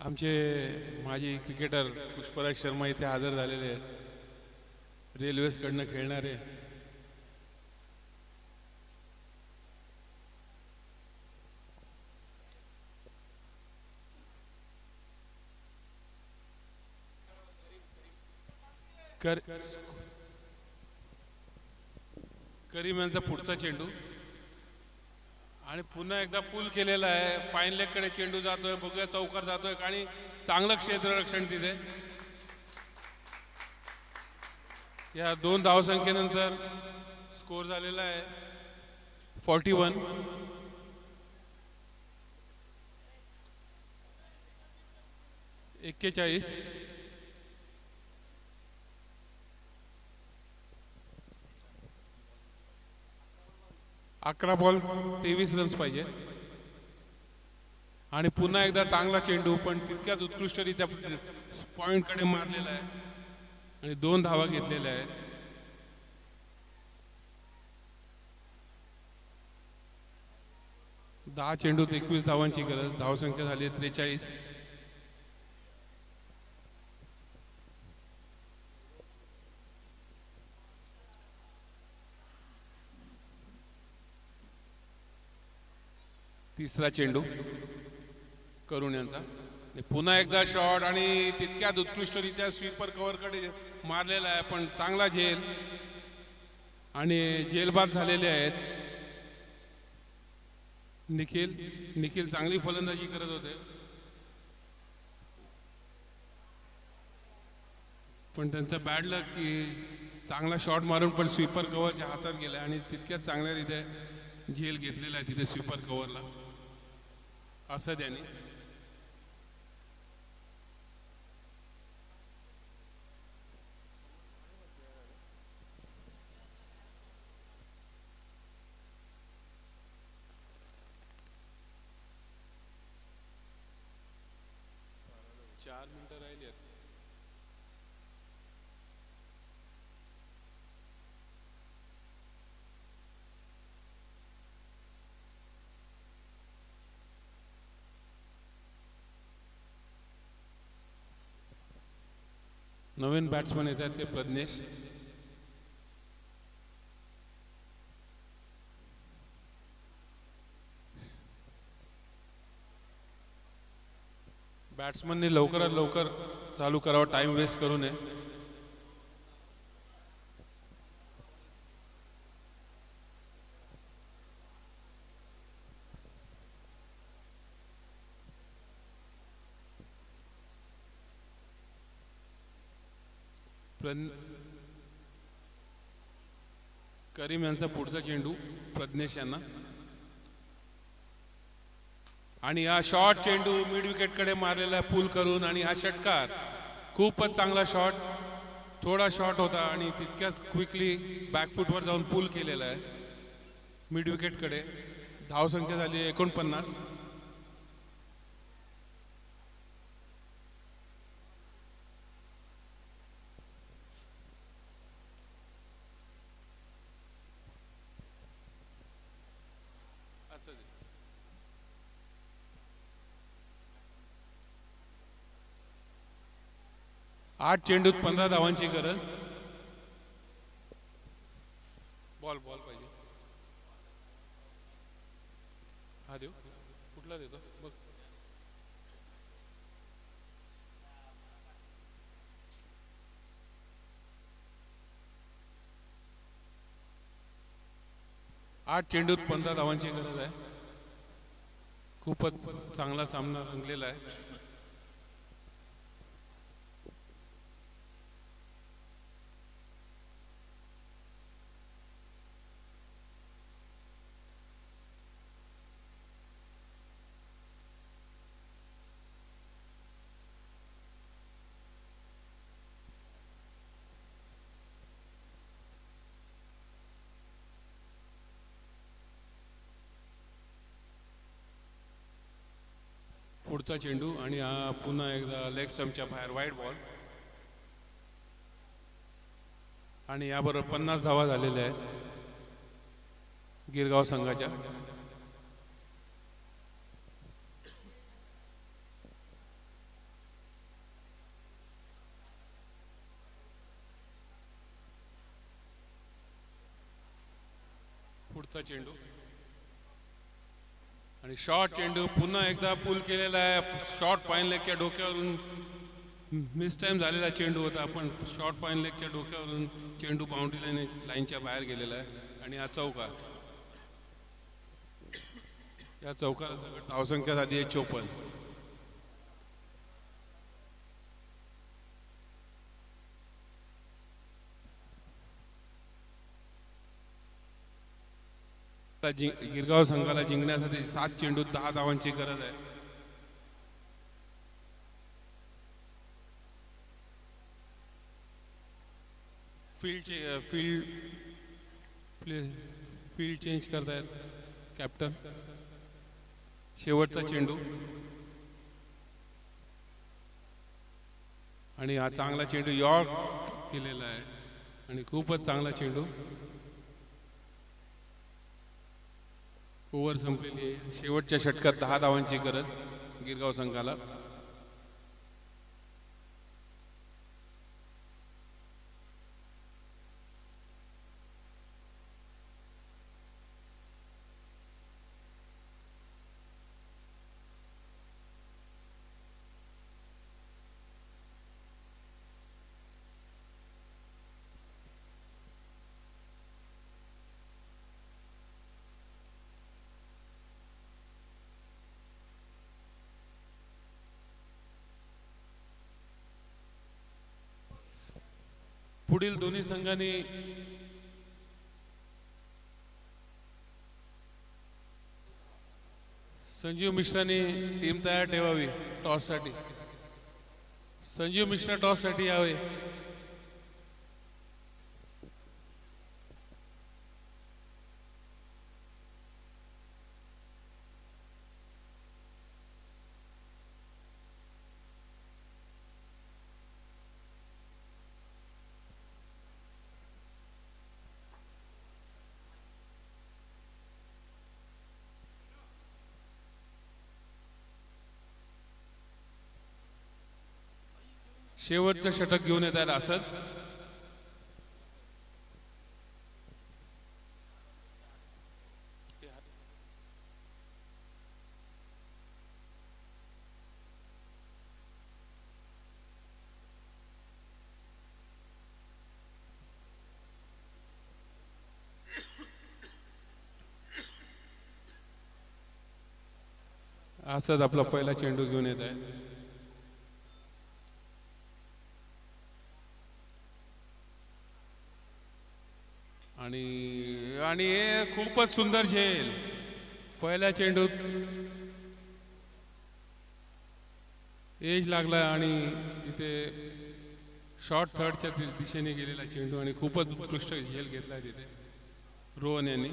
आमचे माजी क्रिकेटर पुष्पराज शर्मा इथे हजर झालेले आहेत, रेल्वेजकडनं खेळणारे. करीम यांचा पुढचा चेंडू आणि पुन्हा एकदा पूल केलेला आहे. फाईन लेग कडे चेंडू जातोय, बघूया चौकार जातोय आणि चांगलं क्षेत्ररक्षण तिथे. या 2 धावसंख्येनंतर स्कोर झालेला आहे 41. एक्केचाळीस. अकरा बॉल 23 रन्स पाहिजे. आणि पुन्हा एकदा चांगला चेंडू, पण तितक्याच उत्कृष्टरित्या पॉइंट कडे मारलेला आहे आणि 2 धावा घेतलेल्या आहेत. दहा चेंडूत 21 धावांची गरज. धावसंख्या झाली 43. तिसरा चेंडू करुण यांचा. पुन्हा एकदा शॉट आणि तितक्यात उत्कृष्टरित्या स्वीपर कव्हर कडे मारलेला आहे, पण चांगला झेल आणि जेलबाद झालेले आहेत. निखिल चांगली फलंदाजी करत होते, पण त्यांचा बॅड लक की चांगला शॉट मारून पण स्वीपर कव्हरच्या हातात गेला आणि तितक्यात चांगल्यारीत्या झेल घेतलेला आहे तिथे स्वीपर कव्हरला. असं त्याने चार मिनिटं राहिली आहेत. नवीन बॅट्समन येतात ते प्रज्ञेश. बॅट्समनने लवकरात लवकर चालू करावा, टाइम वेस्ट करू नये. करीम यांचा पुढचा चेंडू प्रज्ञेश यांना आणि हा शॉट चेंडू मिड विकेट कडे मारलेला पूल करून आणि हा षटकार. खूपच चांगला शॉट. थोडा शॉट होता आणि तितक्याच क्विकली बॅकफुटवर जाऊन पूल केलेला आहे मिड विकेट कडे. धावसंख्या झाली 49. आठ चेंडूत 15 धावांची गरज. बॉल पाहिजे. हा देऊ, कुठला देतो बघ. आठ चेंडूत 15 धावांची गरज आहे. खूपच चांगला सामना रंगलेला आहे. पुढचा चेंडू आणि हा पुन्हा एकदा लेग स्टंपच्या बाहेर वाईड बॉल आणि याबरोबर 50 धावा झालेल्या आहेत गिरगाव संघाच्या. पुढचा चेंडू आणि शॉर्ट चेंडू पुन्हा एकदा पूल केलेला आहे. शॉर्ट फाईन लेगच्या डोक्यावरून मिस टाइम झालेला चेंडू होता, पण शॉर्ट फाईन लेगच्या डोक्यावरून चेंडू बाउंड्री लाईनच्या बाहेर गेलेला आहे आणि हा चौका. या चौकाला सगळं धावसंख्या झाली आहे 54. गिरगाव संघाला जिंकण्यासाठी 7 चेंडू 10 धावांची गरज आहे. फील्ड चेंज करतायत कॅप्टन. शेवटचा चेंडू आणि हा चांगला चेंडू यॉर्क केलेला आहे आणि खूपच चांगला चेंडू. ओव्हर संपलेली आहे. शेवटच्या षटकात 10 धावांची गरज गिरगाव संघाला. पुढील दोन्ही संघांनी संजीव मिश्रांनी टीम तयार ठेवावी टॉससाठी. संजीव मिश्रा टॉससाठी यावे. शेवटचं षटक घेऊन येत आहेत असद. असद आपला पहिला चेंडू घेऊन येत आहे. आणि हे खूपच सुंदर झेल. पहिल्या चेंडूत एज लागला आणि तिथे शॉर्ट थर्डच्या दिशेने गेलेला चेंडू आणि खूपच उत्कृष्ट झेल घेतला तिथे रोहन यांनी.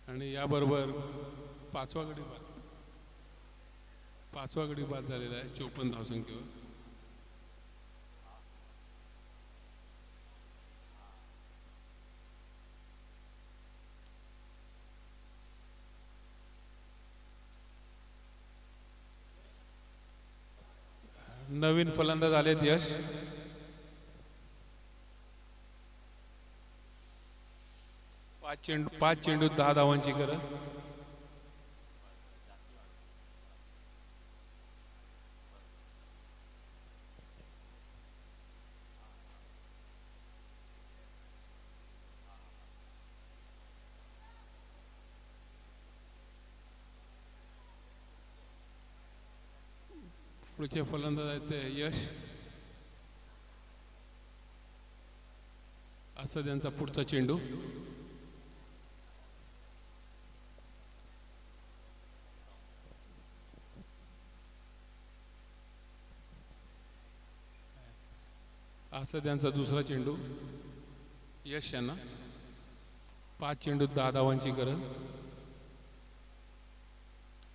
आणि याबरोबर पाचवा गडी बाद झालेला आहे 54 धावसंख्येवर. नवीन फलंदाज आलेत यश. पाच चेंडू 10 धावांची गरज. पुढचे फलंदाज आहेत ते यश. असं त्यांचा पुढचा चेंडू. असं त्यांचा दुसरा चेंडू. यश यांना 5 चेंडू 10 धावांची गरज.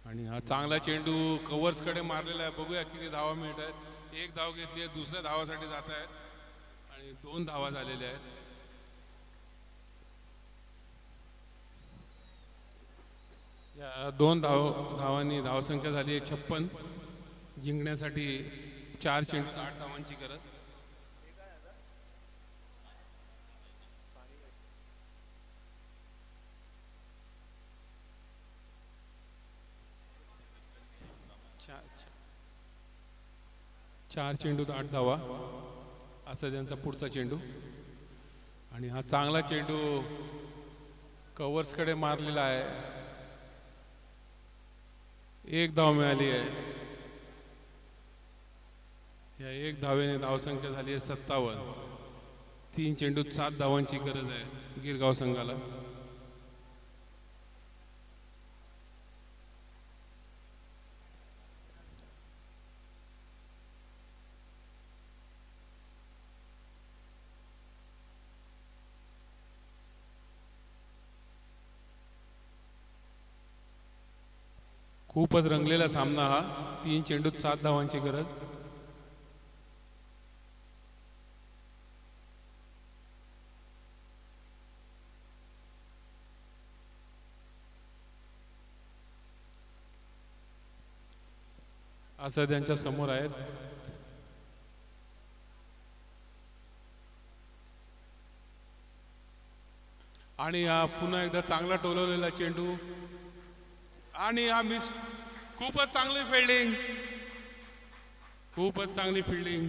आणि हा चांगला चेंडू कव्हर्स कडे मारलेला आहे. बघूया किती धावा मिळत आहेत. 1 धाव घेतली आहे, दुसऱ्या धावासाठी जात आहेत आणि 2 धावा झालेल्या आहेत. या 2 धावांनी धावसंख्या झाली आहे 56. जिंकण्यासाठी 4 चेंडू 8 धावांची गरज. चार चेंडूत 8 धावा असा त्यांचा पुढचा चेंडू. आणि हा चांगला चेंडू कव्हर्सकडे मारलेला आहे. एक धाव मिळाली आहे. या एक धावेने धावसंख्या झाली आहे 57. 3 चेंडूत 7 धावांची गरज आहे गिरगाव संघाला. खूपच रंगलेला सामना हा. 3 चेंडूत 7 धावांची गरज. असं त्यांच्या समोर आहेत. आणि हा पुन्हा एकदा चांगला टोलवलेला चेंडू आणि हा मिस. खूपच चांगली फिल्डिंग. खूपच चांगली फिल्डिंग.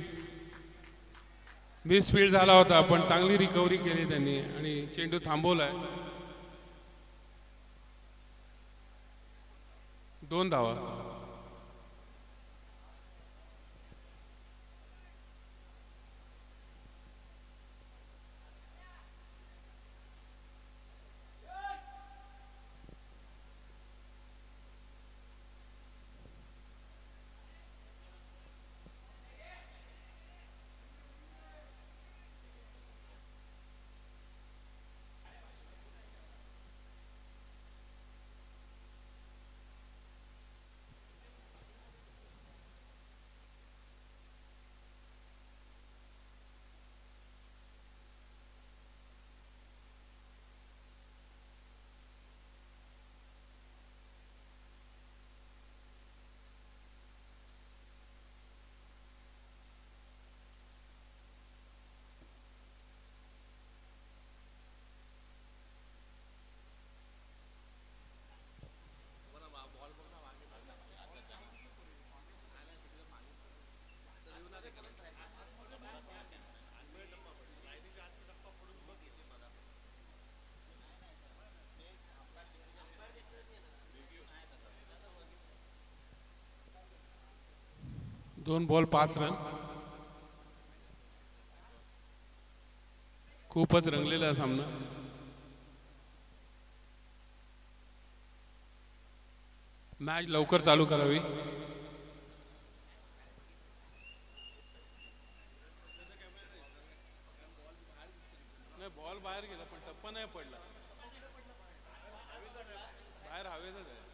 मिस फील्ड झाला होता पण चांगली रिकव्हरी केली त्यांनी आणि चेंडू थांबवलाय. 2 धावा. दोन बॉल 5 रन. खूपच रंगलेला सामना. मॅच लवकर चालू करावी. नाही बॉल बाहेर गेला पण टप्पा नाही पडला. बाहेर हवेतच आहे.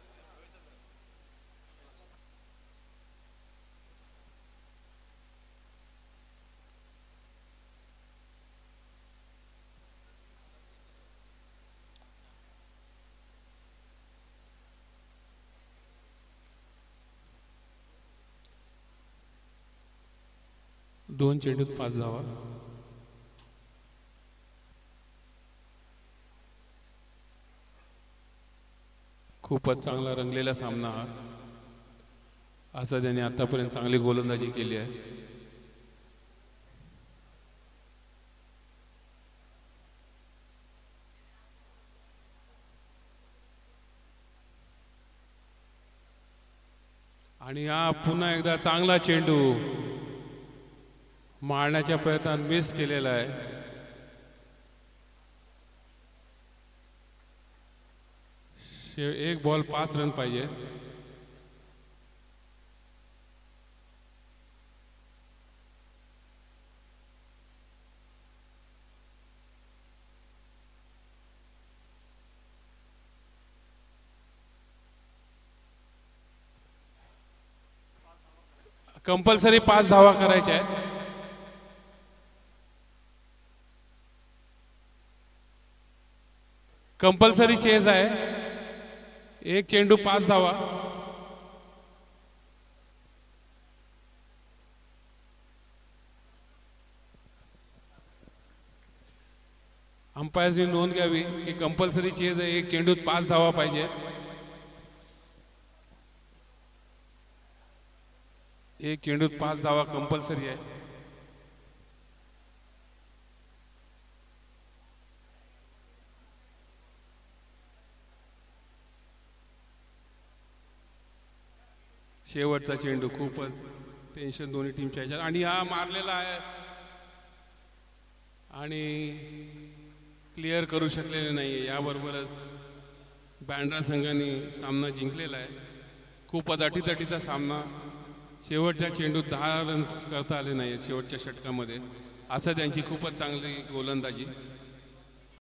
दोन चेंडूत 5 धावा. खूपच चांगला रंगलेला सामना हा. असं त्यांनी आतापर्यंत चांगली गोलंदाजी केली आहे. आणि हा पुन्हा एकदा चांगला चेंडू मारण्याच्या प्रयत्नात मिस केलेला आहे. एक बॉल 5 रन पाहिजे. कंपल्सरी 5 धावा करायच्या आहेत. कंपल्सरी चेज आहे. एक चेंडू 5 धावा. अंपायर्सनी नोंद घ्यावी की कंपल्सरी चेज आहे. एक चेंडूत 5 धावा पाहिजे. एक चेंडूत 5 धावा कंपल्सरी आहे. शेवटचा चेंडू खूपच टेन्शन दोन्ही टीमच्या ह्याच्यात आणि हा मारलेला आहे आणि क्लिअर करू शकलेले नाही. याबरोबरच बँड्रा संघाने सामना जिंकलेला आहे. खूपच अटीतटीचा सामना. शेवटच्या चेंडूत 10 रन्स करता आले नाही शेवटच्या षटकामध्ये. असं त्यांची खूपच चांगली गोलंदाजी.